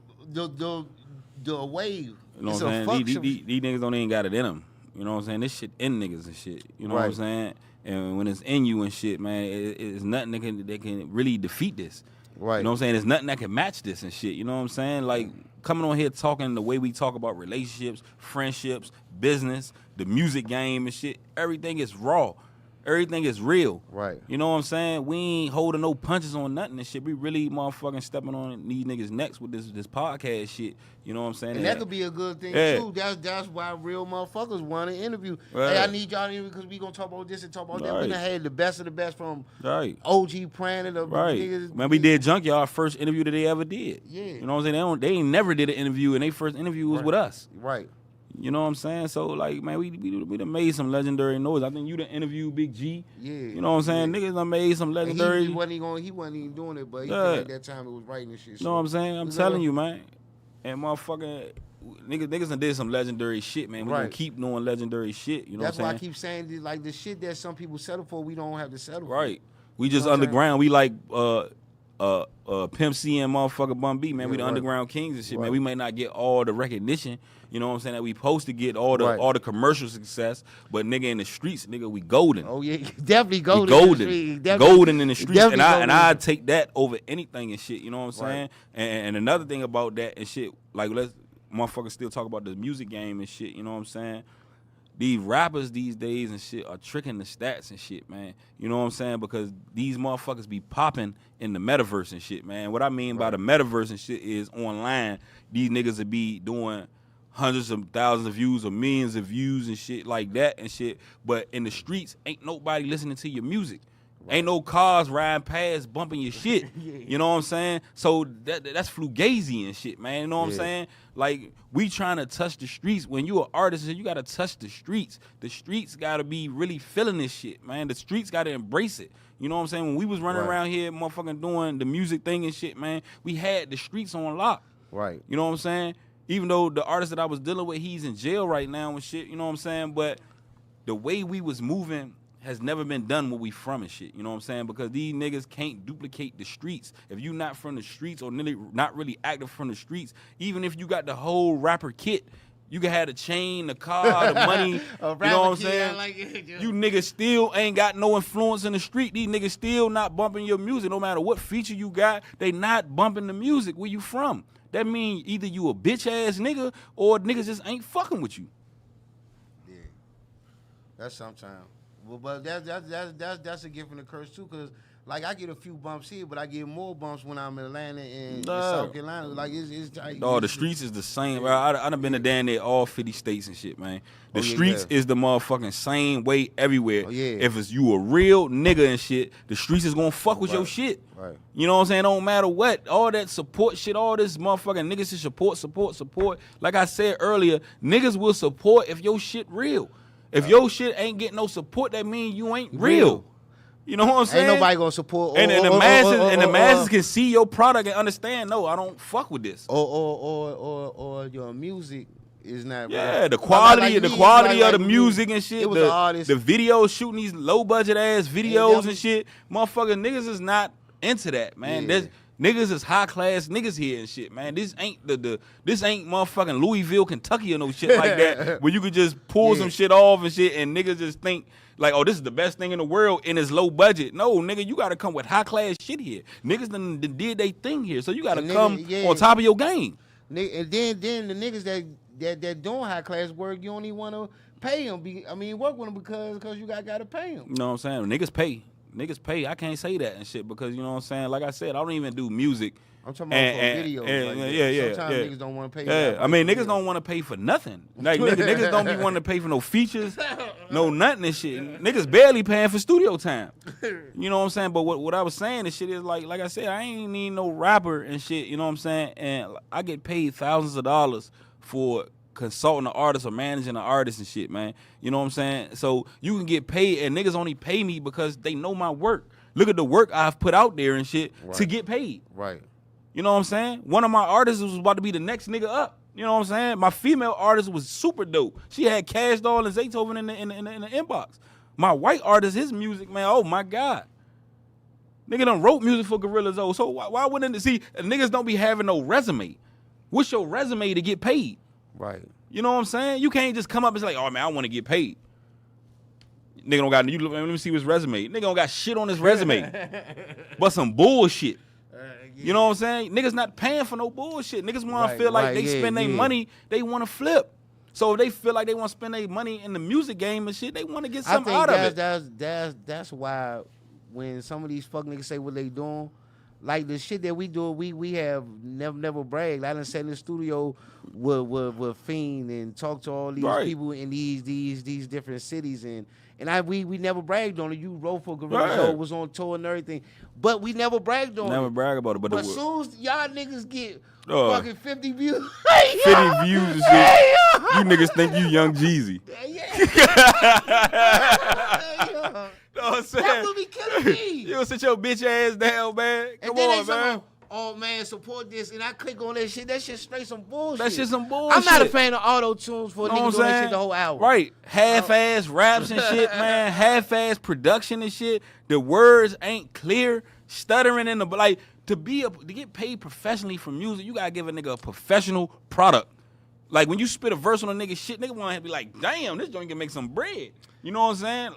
the wave. You know It's what a I'm saying? function. These niggas don't even got it in them. You know what I'm saying? This shit in niggas and shit. You know what I'm Right. saying? And when it's in you and shit, man, it's nothing that can really defeat this. Right. You know what I'm saying? There's nothing that can match this and shit. You know what I'm saying? Like, coming on here talking the way we talk about relationships, friendships, business, the music game and shit, everything is raw. Everything is real. Right. You know what I'm saying? We ain't holding no punches on nothing and shit. We really motherfucking stepping on these niggas' necks with this podcast shit. You know what I'm saying? And that could be a good thing, Yeah. too. That's why real motherfuckers want to interview. Right. Hey, I need y'all to interview because we going to talk about this and talk about that. We Right. done had the best of the best from Right. OG Pranin, the Right. niggas. Man, we did Junkyard first interview that they ever did. Yeah. You know what I'm saying? They ain't never did an interview, and they first interview was Right. with us. Right. You know what I'm saying? So, like, man, we done made some legendary noise. I think you done interviewed Big G. Yeah. You know what I'm saying? Yeah. Niggas done made some And legendary. he wasn't even doing it, but he Yeah. at that time it was writing and shit. You know what I'm saying? I'm It's telling all- you, man. And motherfucking niggas done did some legendary shit, man. We gonna Right. keep doing legendary shit. You know That's what why I'm I saying? keep saying this, like the shit that some people settle for, we don't have to settle for. Right. We just know what I'm underground. We like Pimp C and motherfucking Bun B, man. We the Yeah, right. underground kings and shit, man. Right. We may not get all the recognition, you know what I'm saying, that we supposed to get, all Right. the commercial success, but nigga in the streets, nigga, we golden. Oh yeah, definitely golden. We golden. In the street. Definitely- Golden in the streets. And definitely I golden. take that over anything and shit, you know what I'm saying? Right. And another thing about that and shit, like let's motherfuckers still talk about the music game and shit, you know what I'm saying? These rappers these days and shit are tricking the stats and shit, man. You know what I'm saying? Because these motherfuckers be popping in the metaverse and shit, man. What I mean by the metaverse and shit is online, these niggas will be doing hundreds of thousands of views or millions of views and shit like that and shit. But in the streets, ain't nobody listening to your music. Ain't no cars riding past bumping your shit. You know what I'm saying? So that's fugazi and shit, man. You know what I'm Yeah. saying? Like, we trying to touch the streets. When you an artist, you got to touch the streets. The streets got to be really feeling this shit, man. The streets got to embrace it. You know what I'm saying? When we was running Right. around here motherfucking doing the music thing and shit, man, we had the streets on lock. Right. You know what I'm saying? Even though the artist that I was dealing with, he's in jail right now and shit, you know what I'm saying? But the way we was moving has never been done where we from and shit, you know what I'm saying? Because these niggas can't duplicate the streets. If you not from the streets or not really active from the streets, even if you got the whole rapper kit, you can have the chain, the car, the money, you know what I'm saying? You niggas still ain't got no influence in the street. These niggas still not bumping your music. No matter what feature you got, they not bumping the music where you from. That mean either you a bitch ass nigga or niggas just ain't fucking with you. Yeah. That's sometimes. Well, but that's a gift and a curse too, cause like I get a few bumps here, but I get more bumps when I'm in Atlanta and South Carolina. Like it's No, the streets is the same. Bro. I done been to damn near all 50 states and shit, man. The Oh, yeah, streets yeah. is the motherfucking same way everywhere. Oh, yeah. If it's you a real nigga and shit, the streets is gonna fuck with your Right. shit. Right. You know what I'm saying? Don't matter what. All that support shit, all this motherfucking niggas should support. Like I said earlier, niggas will support if your shit real. If your shit ain't getting no support, that mean you ain't real. You know what I'm saying? Ain't nobody gonna support. And the masses can see your product and understand. No, I don't fuck with this. Or your music is not. Yeah, right. the quality, Like the me, quality like of the me, music and shit. It was an artist. The videos shooting these low budget ass videos that and shit. Motherfucking niggas is not into that, man. Yeah. There's niggas is high class niggas here and shit, man. This ain't this ain't motherfucking Louisville, Kentucky or no shit like that where you could just pull some shit off and shit and niggas just think like, oh, this is the best thing in the world and it's low budget. No, nigga, you gotta come with high class shit here. Niggas done did they thing here, so you gotta And come nigga, yeah. on top of your game. And then the niggas that doing high class work, you don't even want to pay him. Work with him because you gotta pay him. You know what I'm saying? Niggas pay. I can't say that and shit because, you know what I'm saying? Like I said, I don't even do music. I'm talking about for videos. Sometimes niggas don't want to pay. Yeah, I mean, niggas don't want to pay for nothing. Like, niggas don't be wanting to pay for no features, no nothing and shit. Niggas barely paying for studio time. You know what I'm saying? But what I was saying and shit is, like I said, I ain't need no rapper and shit, you know what I'm saying? And I get paid thousands of dollars for consulting an artist or managing an artist and shit, man. You know what I'm saying? So you can get paid, and niggas only pay me because they know my work. Look at the work I've put out there and shit to get paid. Right. You know what I'm saying? One of my artists was about to be the next nigga up. You know what I'm saying? My female artist was super dope. She had Cash Doll and Zaytoven in the inbox. My white artist, his music, man, oh my God. Nigga done wrote music for Gorillaz though. So why wouldn't niggas don't be having no resume? What's your resume to get paid? Right. You know what I'm saying? You can't just come up and say, like, oh man, I want to get paid. Nigga don't got, let me see his resume. Nigga don't got shit on his resume. But some bullshit. You know what I'm saying? Niggas not paying for no bullshit. Niggas want to feel like they spend their money, they want to flip. So if they feel like they want to spend their money in the music game and shit, they want to get something out of it. That's why when some of these fuck niggas say what they doing, like the shit that we do, we have never bragged. I done sat in the studio with Fiend and talked to all these people in these different cities and we never bragged on it. You wrote for Gorillaz, was on tour and everything, but we never bragged on it. Never brag about it, but as soon as y'all niggas get fucking 50 views, 50 views and shit, you niggas think you Young Jeezy. Know what I'm saying? That would be killing me. You don't sit your bitch ass down, man. Come on, man. Oh man, support this, and I click on that shit. That shit straight some bullshit. That shit some bullshit. I'm not a fan of auto tunes for a nigga doing that shit the whole hour. Right, half-ass raps and shit, man. Half-ass production and shit. The words ain't clear, stuttering in the like. To get paid professionally for music, you gotta give a nigga a professional product. Like when you spit a verse on a nigga shit, nigga wanna be like, damn, this joint can make some bread. You know what I'm saying?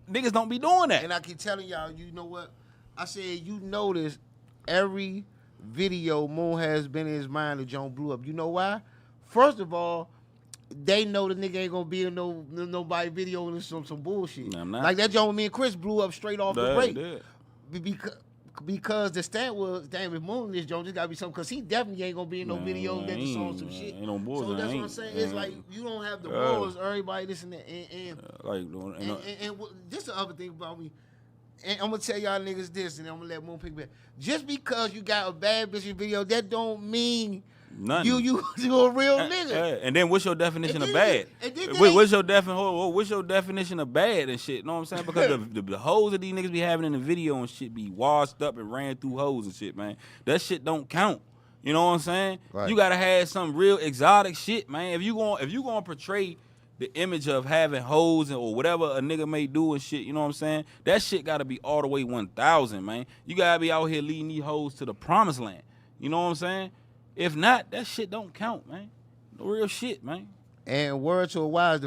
Niggas don't be doing that. And I keep telling y'all, you know what? I said, you notice every video Moon has been in his mind that Joan blew up. You know why? First of all, they know the nigga ain't gonna be in nobody video and some bullshit. No, I'm not. Like that joint with me and Chris blew up straight off the break. Because the stat was, damn, if Moon this joint just gotta be something, because he definitely ain't gonna be in no video that just on some shit. Ain't no bullshit. So that's what I'm saying. It's like you don't have the balls, everybody listening, and this is the other thing about me. And I'm gonna tell y'all niggas this, and I'm gonna let Moon pick back. Just because you got a bad bitch video, that don't mean nothing. You a real nigga. And then what's your definition of bad? What's your definition of bad and shit? You know what I'm saying? Because the hoes that these niggas be having in the video and shit be washed up and ran through hoes and shit, man. That shit don't count. You know what I'm saying? Right. You gotta have some real exotic shit, man. If you gonna portray the image of having hoes or whatever a nigga may do and shit, you know what I'm saying? That shit gotta be all the way 1,000, man. You gotta be out here leading these hoes to the promised land. You know what I'm saying? If not, that shit don't count, man. No real shit, man. And word to a wise,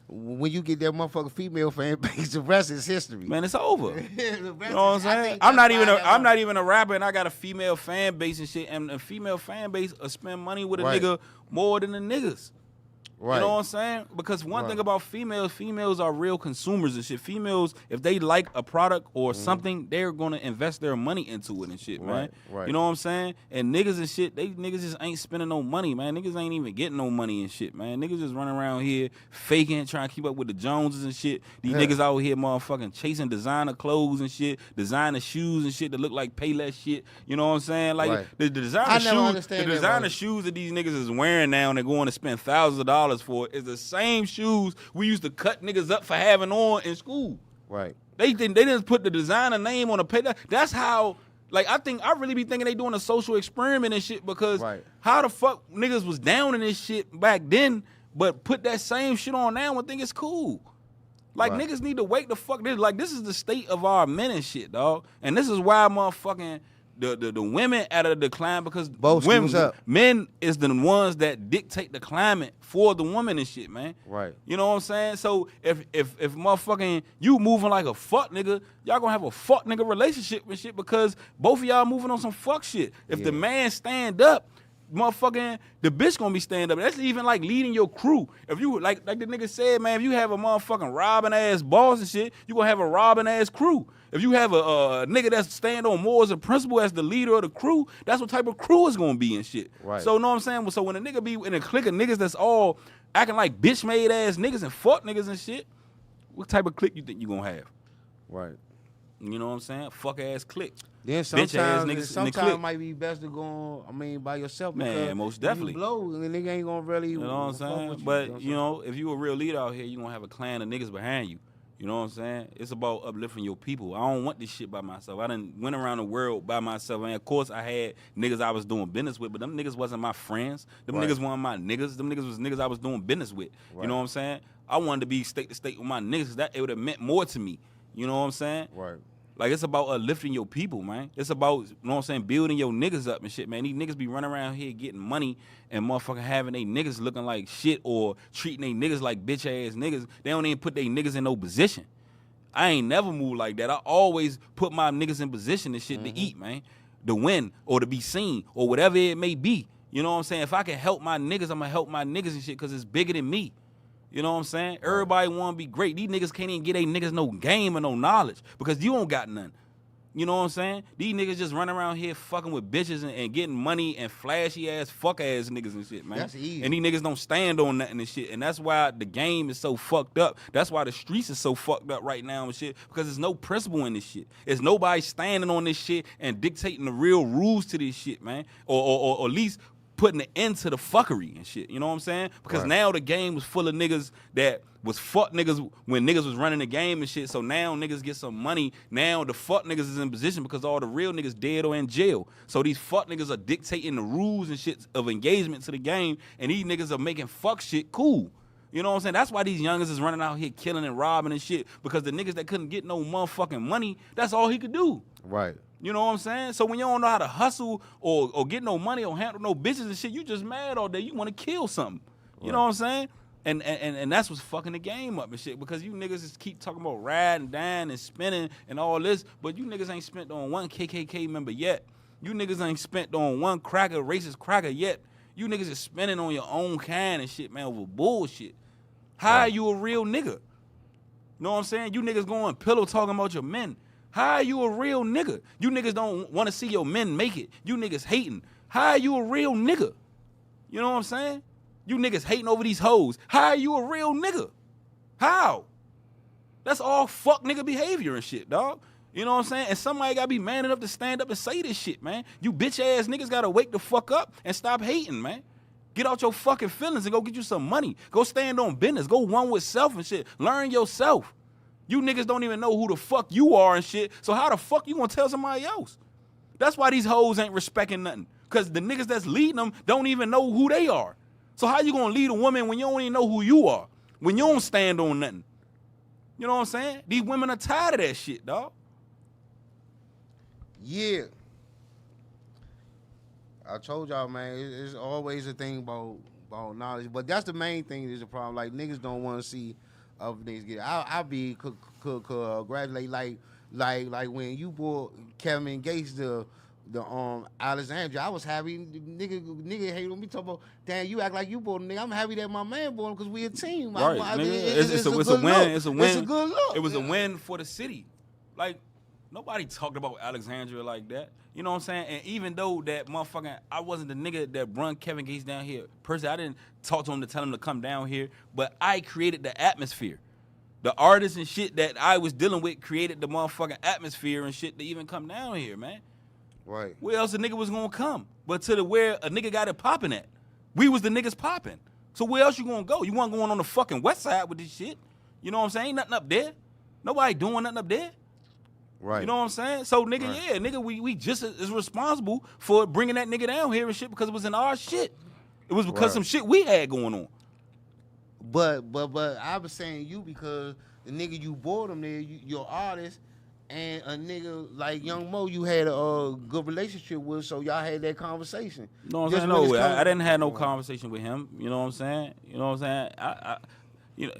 when you get that motherfucking female fan base, the rest is history. Man, it's over. You know what I'm saying? I'm not even a rapper, and I got a female fan base and shit. And a female fan base will spend money with a nigga more than the niggas. Right. You know what I'm saying? Because one thing about females are real consumers and shit. Females, if they like a product or something, they're gonna invest their money into it and shit, man. Right. You know what I'm saying? And niggas and shit, niggas just ain't spending no money, man. Niggas ain't even getting no money and shit, man. Niggas just running around here faking, trying to keep up with the Joneses and shit. These niggas out here motherfucking chasing designer clothes and shit, designer shoes and shit that look like Payless shit. You know what I'm saying? Like the designer shoes that these niggas is wearing now and they're going to spend thousands of dollars for is the same shoes we used to cut niggas up for having on in school. Right. They didn't put the designer name on the pay. That's how. Like I really be thinking they doing a social experiment and shit because how the fuck niggas was down in this shit back then, but put that same shit on now and think it's cool. Like niggas need to wake the fuck. This is the state of our men and shit, dog. And this is why motherfucking the women at a decline because men is the ones that dictate the climate for the woman and shit, man. Right. You know what I'm saying? So if motherfucking you moving like a fuck nigga, y'all gonna have a fuck nigga relationship and shit because both of y'all moving on some fuck shit. If the man stand up, motherfucking the bitch gonna be stand up. That's even like leading your crew. If you like the nigga said, man, if you have a motherfucking robbing ass boss and shit, you gonna have a robbing ass crew. If you have a nigga that's stand on morals and principle as the leader of the crew, that's what type of crew it's gonna be and shit. Right. So know what I'm saying? So when a nigga be in a clique of niggas that's all acting like bitch made ass niggas and fuck niggas and shit, what type of clique you think you gonna have? Right. You know what I'm saying? Fuck ass clique. Then Bitch ass niggas sometimes in the clique. it might be best to go on, by yourself. Man, because most definitely. You blow, and the nigga ain't gonna really. You know what I'm saying? But, you know, if you a real leader out here, you gonna have a clan of niggas behind you. You know what I'm saying? It's about uplifting your people. I don't want this shit by myself. I done went around the world by myself. And of course, I had niggas I was doing business with, but them niggas wasn't my friends. Them Right. niggas weren't my niggas. Them niggas was niggas I was doing business with. Right. You know what I'm saying? I wanted to be state to state with my niggas. That it would have meant more to me. You know what I'm saying? Right. Like, it's about uplifting your people, man. It's about, you know what I'm saying, building your niggas up and shit, man. These niggas be running around here getting money and motherfucking having they niggas looking like shit or treating they niggas like bitch-ass niggas. They don't even put they niggas in no position. I ain't never moved like that. I always put my niggas in position and shit to eat, man. To win or to be seen or whatever it may be. You know what I'm saying? If I can help my niggas, I'm going to help my niggas and shit because it's bigger than me. You know what I'm saying? Everybody want to be great. These niggas can't even get they niggas no game or no knowledge because you don't got none. You know what I'm saying? These niggas just run around here fucking with bitches and getting money and flashy ass fuck ass niggas and shit, man. That's easy. And these niggas don't stand on nothing and shit. And that's why the game is so fucked up. That's why the streets is so fucked up right now and shit. Because there's no principle in this shit. There's nobody standing on this shit and dictating the real rules to this shit, man. Or at least putting an end to the fuckery and shit. You know what I'm saying? Because now the game was full of niggas that was fuck niggas when niggas was running the game and shit. So now niggas get some money. Now the fuck niggas is in position because all the real niggas dead or in jail. So these fuck niggas are dictating the rules and shit of engagement to the game, and these niggas are making fuck shit cool. You know what I'm saying? That's why these youngers is running out here killing and robbing and shit, because the niggas that couldn't get no motherfucking money, that's all he could do. Right. You know what I'm saying? So when you don't know how to hustle or get no money or handle no bitches and shit, you just mad all day. You want to kill something. You know what I'm saying? And that's what's fucking the game up and shit, because you niggas just keep talking about riding, dying, and spinning and all this, but you niggas ain't spent on one KKK member yet. You niggas ain't spent on one racist cracker yet. You niggas is spending on your own kind and shit, man, over bullshit. How are you a real nigga? You know what I'm saying? You niggas going pillow talking about your men. How are you a real nigga? You niggas don't want to see your men make it. You niggas hating. How are you a real nigga? You know what I'm saying? You niggas hating over these hoes. How are you a real nigga? How? That's all fuck nigga behavior and shit, dog. You know what I'm saying? And somebody gotta be man enough to stand up and say this shit, man. You bitch ass niggas gotta wake the fuck up and stop hating, man. Get out your fucking feelings and go get you some money. Go stand on business. Go one with self and shit. Learn yourself. You niggas don't even know who the fuck you are and shit. So how the fuck you gonna tell somebody else? That's why these hoes ain't respecting nothing. Because the niggas that's leading them don't even know who they are. So how you gonna lead a woman when you don't even know who you are? When you don't stand on nothing? You know what I'm saying? These women are tired of that shit, dog. Yeah. I told y'all, man, it's always a thing about knowledge. But that's the main thing is the problem. Like, niggas don't want to see other niggas get it. I be congratulate like when you bought Kevin Gates the Alexandria, I was happy. Nigga hate on me talking about, damn, you act like you bought a nigga. I'm happy that my man bought him because we a team. Right, it's a win. It's a win. It's a good look. It was a win for the city. Like, nobody talked about Alexandria like that. You know what I'm saying? And even though that motherfucking, I wasn't the nigga that brung Kevin Gates down here. Personally, I didn't talk to him to tell him to come down here, but I created the atmosphere. The artists and shit that I was dealing with created the motherfucking atmosphere and shit to even come down here, man. Right. Where else a nigga was gonna come? But to the where a nigga got it popping at. We was the niggas popping. So where else you gonna go? You want going on the fucking west side with this shit? You know what I'm saying? Ain't nothing up there. Nobody doing nothing up there. Right. You know what I'm saying? So, nigga, Right. yeah, nigga, we just is responsible for bringing that nigga down here and shit because it was in our shit. It was because Right. some shit we had going on. But I was saying you because the nigga you bought him there, your artist, and a nigga like Young Mo, you had a good relationship with, so y'all had that conversation. You know what I'm Just saying? when it's No, coming- I didn't have no conversation with him. You know what I'm saying? You know what I'm saying? You know,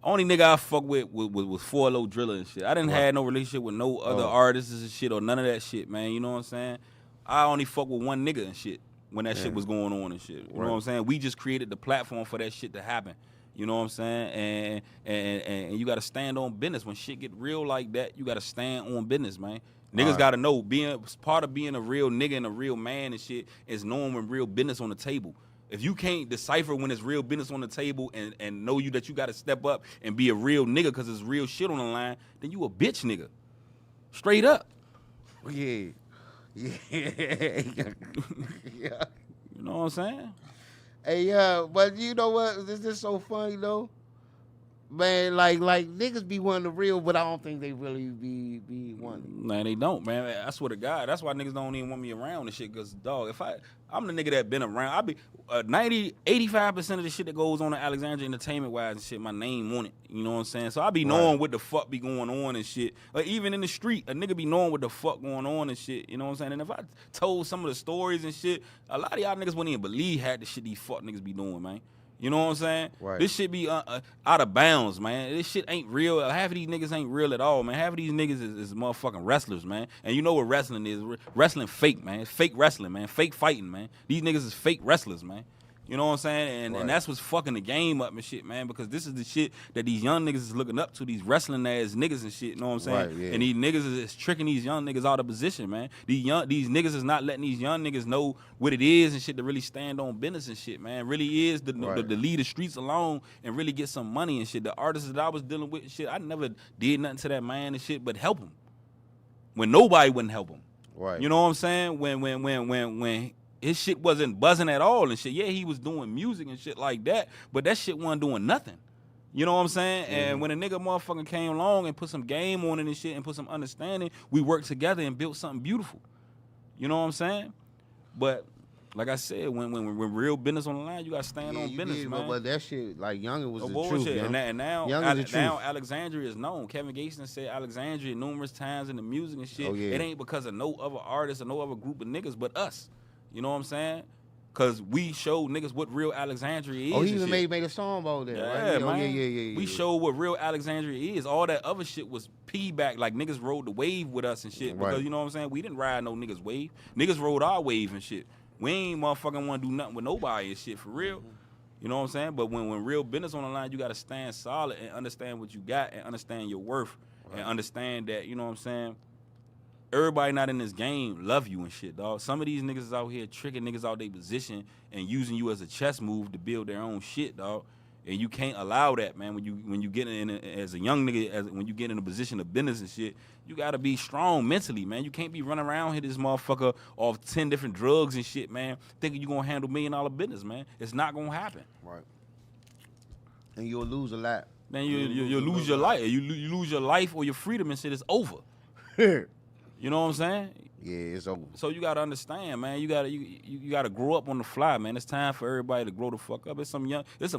only nigga I fuck with was 4-Low Driller and shit. I didn't have no relationship with no other artists and shit or none of that shit, man. You know what I'm saying? I only fuck with one nigga and shit. when that shit was going on and shit. You know what I'm saying? We just created the platform for that shit to happen. You know what I'm saying? And you got to stand on business. When shit get real like that, you got to stand on business, man. Niggas got to know, part of being a real nigga and a real man and shit is knowing when real business on the table. If you can't decipher when it's real business on the table and know that you got to step up and be a real nigga because there's real shit on the line, then you a bitch nigga. Straight up. Yeah. Yeah. Yeah. You know what I'm saying? Hey, but you know what? This is so funny, though. Man, like niggas be wanting the real, but I don't think they really be wanting. Man, they don't, man. I swear to God, that's why niggas don't even want me around and shit. Cause dog, I'm the nigga that been around. I be 85% of the shit that goes on in Alexandria entertainment wise and shit, my name on it. You know what I'm saying? So I be knowing what the fuck be going on and shit. Or even in the street, a nigga be knowing what the fuck going on and shit. You know what I'm saying? And if I told some of the stories and shit, a lot of y'all niggas wouldn't even believe half the shit these fuck niggas be doing, man. You know what I'm saying? Right. This shit be out of bounds, man. This shit ain't real. Half of these niggas ain't real at all, man. Half of these niggas is motherfucking wrestlers, man. And you know what wrestling is. Wrestling fake, man. It's fake wrestling, man. Fake fighting, man. These niggas is fake wrestlers, man. You know what I'm saying? And that's what's fucking the game up and shit, man, because this is the shit that these young niggas is looking up to, these wrestling ass niggas and shit, you know what I'm saying? Right, yeah. And these niggas is tricking these young niggas out of position, man. These niggas is not letting these young niggas know what it is and shit to really stand on business and shit, man. Really is to lead the streets alone and really get some money and shit. The artists that I was dealing with and shit, I never did nothing to that man and shit but help him. When nobody wouldn't help him. Right. You know what I'm saying? When his shit wasn't buzzing at all and shit. Yeah, he was doing music and shit like that, but that shit wasn't doing nothing. You know what I'm saying? Mm-hmm. And when a nigga motherfucking came along and put some game on it and shit and put some understanding, we worked together and built something beautiful. You know what I'm saying? But like I said, when real business on the line, you gotta stand on business, man. But that shit, like Youngin was no the bullshit. truth, And now truth. Alexandria is known. Kevin Gates said Alexandria numerous times in the music and shit. Oh, yeah. It ain't because of no other artist or no other group of niggas but us. You know what I'm saying? Because we showed niggas what real Alexandria is. Oh, he even made a song about that, right? Man. Yeah. We showed what real Alexandria is. All that other shit was back. Like, niggas rode the wave with us and shit. Because, you know what I'm saying? We didn't ride no niggas' wave. Niggas rode our wave and shit. We ain't motherfucking want to do nothing with nobody and shit, for real. You know what I'm saying? But when real business on the line, you got to stand solid and understand what you got and understand your worth. And understand that, you know what I'm saying? Everybody not in this game love you and shit, dog. Some of these niggas is out here tricking niggas out their position and using you as a chess move to build their own shit, dog. And you can't allow that, man. When you get in as a young nigga, when you get in a position of business and shit, you gotta be strong mentally, man. You can't be running around here this motherfucker off 10 different drugs and shit, man, thinking you gonna handle $1 million business, man. It's not gonna happen. Right. And you'll lose a lot. Man, you'll lose your life. You lose your life or your freedom and shit. It's over. You know what I'm saying? Yeah, it's over. So you gotta understand, man. You gotta grow up on the fly, man. It's time for everybody to grow the fuck up. There's some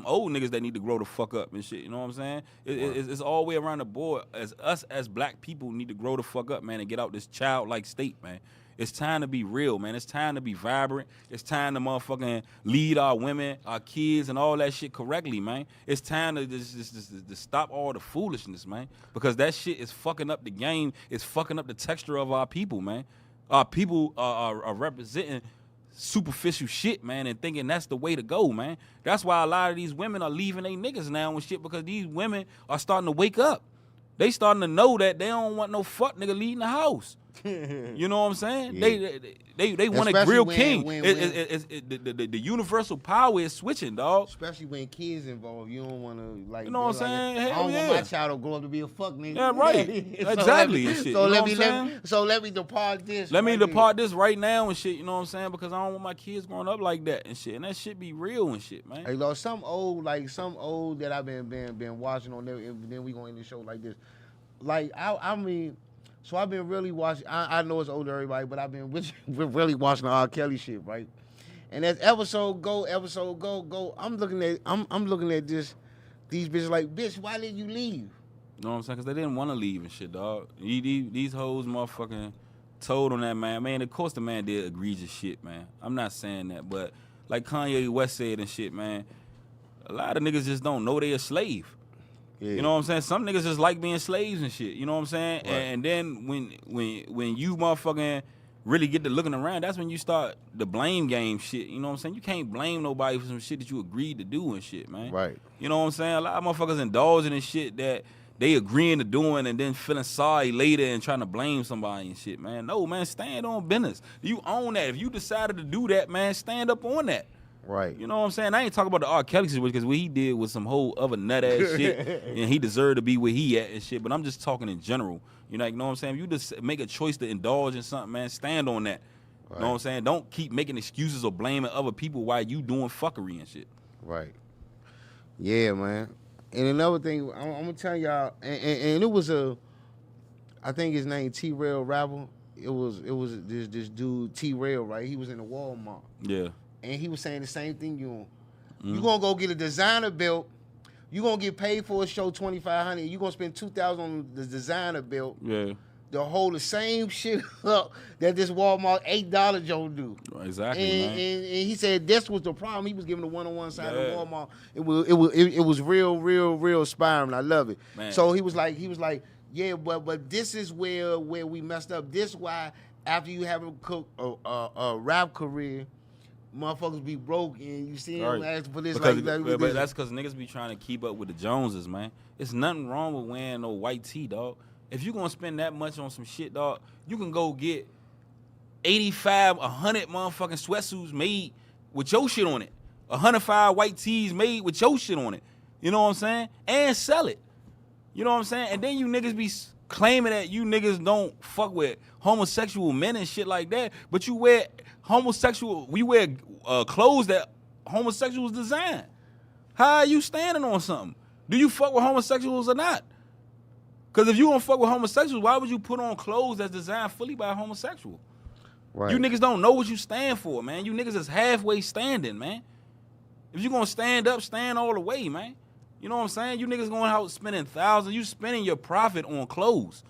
old niggas that need to grow the fuck up and shit. You know what I'm saying? It's all the way around the board. As black people need to grow the fuck up, man, and get out this childlike state, man. It's time to be real, man. It's time to be vibrant. It's time to motherfucking lead our women, our kids, and all that shit correctly, man. It's time to just stop all the foolishness, man. Because that shit is fucking up the game. It's fucking up the texture of our people, man. Our people are representing superficial shit, man, and thinking that's the way to go, man. That's why a lot of these women are leaving they niggas now and shit, because these women are starting to wake up. They starting to know that they don't want no fuck nigga leading the house. You know what I'm saying? Yeah. They want a real king. The universal power is switching, dog. Especially when kids involved. You don't want to, like, you know what I'm saying? I don't want my child to grow up to be a fuck nigga. Yeah, right. Exactly. So let me depart this. Let me depart this right now and shit. You know what I'm saying? Because I don't want my kids growing up like that and shit. And that shit be real and shit, man. Hey, look, some old that I've been watching on there, and then we going to show like this. Like, I mean, so I've been really watching. I know it's older, everybody, but I've been really watching the R. Kelly shit, right? And as episode go, I'm looking at these bitches like, bitch, why did you leave? You know what I'm saying? Because they didn't want to leave and shit, dog. These hoes motherfucking told on that man. Man, of course the man did egregious shit, man. I'm not saying that, but like Kanye West said and shit, man, a lot of niggas just don't know they a slave. Yeah. You know what I'm saying? Some niggas just like being slaves and shit. You know what I'm saying? Right. And then when you motherfucking really get to looking around, that's when you start the blame game shit. You know what I'm saying? You can't blame nobody for some shit that you agreed to do and shit, man. Right. You know what I'm saying? A lot of motherfuckers indulging in shit that they agreeing to doing and then feeling sorry later and trying to blame somebody and shit, man. No, man, stand on business. You own that. If you decided to do that, man, stand up on that. Right. You know what I'm saying? I ain't talking about the R. Kelly situation because what he did was some whole other nut ass shit, and he deserved to be where he at and shit. But I'm just talking in general. You know what I'm saying? If you just make a choice to indulge in something, man, stand on that. Right. You know what I'm saying? Don't keep making excuses or blaming other people while you doing fuckery and shit. Right. Yeah, man. And another thing, I'm gonna tell y'all, and it was I think his name T-Rail Rapper. It was this dude T-Rail, right? He was in the Walmart. Yeah. And he was saying the same thing you gonna go get a designer belt. You gonna get paid for a show $2,500. You gonna spend $2,000 on the designer belt. Yeah. To hold the same shit up that this Walmart $8 Joe do. Exactly. And he said this was the problem. He was giving the one-on-one side of Walmart. It was real inspiring. I love it. Man. So he was like, yeah, but this is where we messed up. This why after you have a rap career, motherfuckers be broke and you see them asking for this. But that's because niggas be trying to keep up with the Joneses, man. It's nothing wrong with wearing no white tee, dog. If you gonna spend that much on some shit, dog, you can go get 85, 100 motherfucking sweatsuits made with your shit on it. 105 white tees made with your shit on it. You know what I'm saying? And sell it. You know what I'm saying? And then you niggas be claiming that you niggas don't fuck with homosexual men and shit like that, but you wear we wear clothes that homosexuals design. How are you standing on something? Do you fuck with homosexuals or not? Because if you don't fuck with homosexuals, why would you put on clothes that's designed fully by a homosexual? Right. You niggas don't know what you stand for, man. You niggas is halfway standing, man. If you gonna stand up, stand all the way, man. You know what I'm saying? You niggas going out spending thousands. You spending your profit on clothes.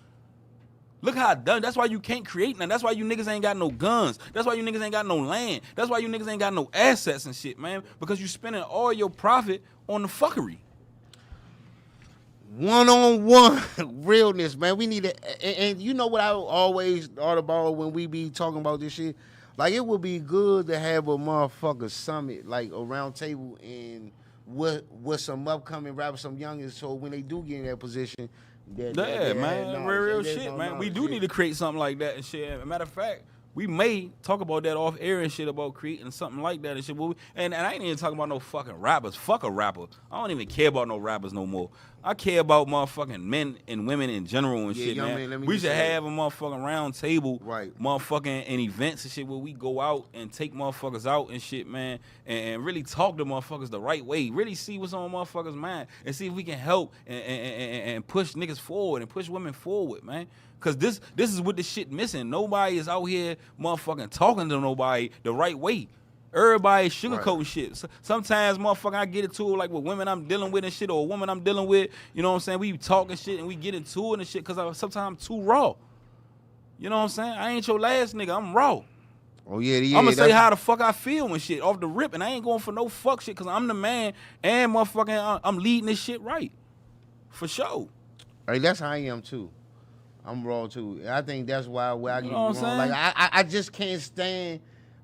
Look how done. That's why you can't create nothing. That's why you niggas ain't got no guns. That's why you niggas ain't got no land. That's why you niggas ain't got no assets and shit, man. Because you spending all your profit on the fuckery. One-on-one realness, man. We need to, and you know what I always thought about when we be talking about this shit? Like, it would be good to have a motherfucker summit, like a round table, and with some upcoming rappers, some youngins, so when they do get in that position, man, real shit, man. We do need to create something like that and shit. As a matter of fact, we may talk about that off air and shit about creating something like that and shit. And I ain't even talking about no fucking rappers. Fuck a rapper. I don't even care about no rappers no more. I care about motherfucking men and women in general and shit, man. We should have a motherfucking round table, right? Motherfucking and events and shit where we go out and take motherfuckers out and shit, man, and really talk to motherfuckers the right way. Really see what's on motherfuckers' mind and see if we can help and push niggas forward and push women forward, man. Cause this is what this shit missing. Nobody is out here motherfucking talking to nobody the right way. Everybody sugarcoating shit. Sometimes, motherfucker, I get into it like with women I'm dealing with and shit, or a woman I'm dealing with. You know what I'm saying? We talking shit and we get into it and shit because sometimes I'm too raw. You know what I'm saying? I ain't your last nigga. I'm raw. Oh, yeah. I'm going to say how the fuck I feel and shit off the rip, and I ain't going for no fuck shit because I'm the man and motherfucking I'm leading this shit right. For sure. Hey, that's how I am, too. I'm raw, too. I think that's why I get wrong. Like, I just can't stand...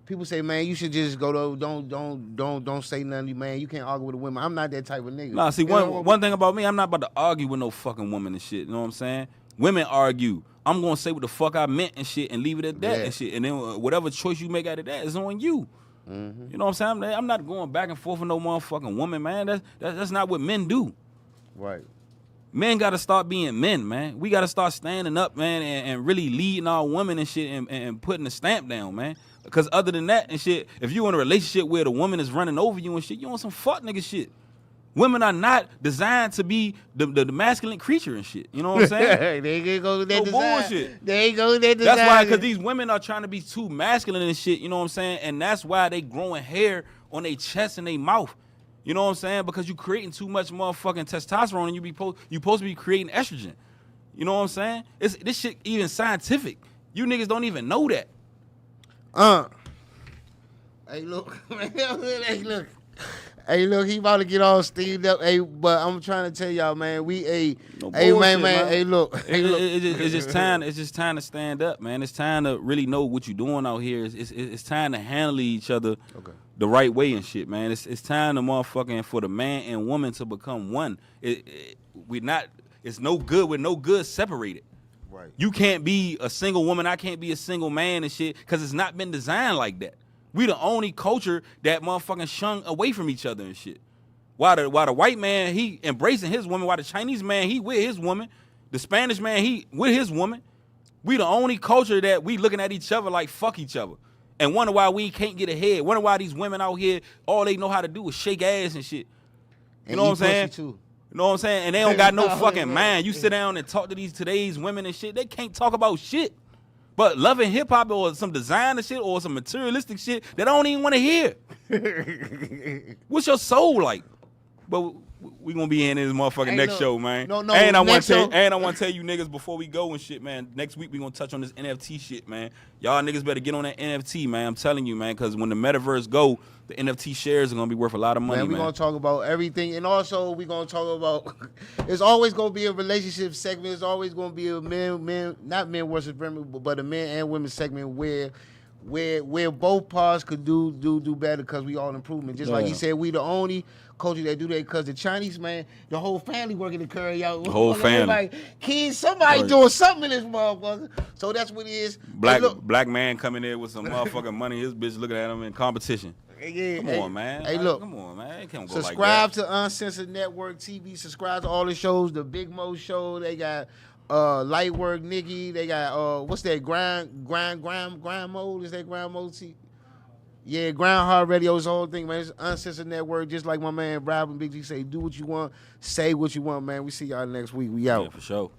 People say, man, you should just go to don't say nothing, man. You can't argue with a woman. I'm not that type of nigga. Nah, see, one thing about me, I'm not about to argue with no fucking woman and shit. You know what I'm saying? Women argue. I'm gonna say what the fuck I meant and shit and leave it at that and shit. And then whatever choice you make out of that is on you. Mm-hmm. You know what I'm saying? I'm not going back and forth with no motherfucking woman, man. That's not what men do. Right. Men got to start being men, man. We got to start standing up, man, and really leading our women and shit and putting the stamp down, man. Because other than that and shit, if you in a relationship where the woman is running over you and shit, you on some fuck nigga shit. Women are not designed to be the masculine creature and shit. You know what I'm saying? They ain't go with that design. Bullshit. They ain't go with that design. That's why, because these women are trying to be too masculine and shit. You know what I'm saying? And that's why they growing hair on their chest and their mouth. You know what I'm saying? Because you creating too much motherfucking testosterone and you supposed to be creating estrogen. You know what I'm saying? This shit even scientific. You niggas don't even know that. Hey, look. Hey, look. Hey, look, he about to get all steamed up. Hey, but I'm trying to tell y'all, man, hey, bullshit, man, man. hey, look. It's just time. It's just time to stand up, man. It's time to really know what you're doing out here. It's time to handle each other the right way and shit, man. It's time to motherfucking for the man and woman to become one. It's no good with no good separated. Right. You can't be a single woman. I can't be a single man and shit because it's not been designed like that. We the only culture that motherfucking shun away from each other and shit. While the white man, he embracing his woman, while the Chinese man, he with his woman, the Spanish man, he with his woman. We the only culture that we looking at each other like fuck each other. And wonder why we can't get ahead. Wonder why these women out here, all they know how to do is shake ass and shit. You know what I'm saying? Too. You know what I'm saying? And they don't got no fucking mind. You sit down and talk to today's women and shit, they can't talk about shit. But loving hip hop or some designer shit or some materialistic shit that I don't even want to hear. What's your soul like? But we gonna be in this motherfucking next show, man. No. And I want to tell you niggas before we go and shit, man. Next week we gonna touch on this NFT shit, man. Y'all niggas better get on that NFT, man. I'm telling you, man, because when the metaverse go, the NFT shares are gonna be worth a lot of money, man. We're gonna talk about everything, and also we're gonna talk about. It's always gonna be a relationship segment. It's always gonna be a not men versus women, but a men and women segment where both parts could do better because we all improvement. Just like he said, we the only culture that do that because the Chinese, man, the whole family working to carry out. The whole family. Like, kids, somebody doing something in this motherfucker. So that's what it is. Black man coming there with some motherfucking money. His bitch looking at him in competition. Yeah, come on, man. Hey, look. Come on, man. It can't go subscribe like that. to Uncensored Network TV. Subscribe to all the shows. The Big Mo Show. They got Lightwork Nikki. They got what's that? Grind Mode. Is that Grind Mode? Yeah, Ground Hard Radio is the whole thing, man. It's Uncensored Network. Just like my man Rob and Big G say, do what you want, say what you want, man. We see y'all next week. We out. Yeah, for sure.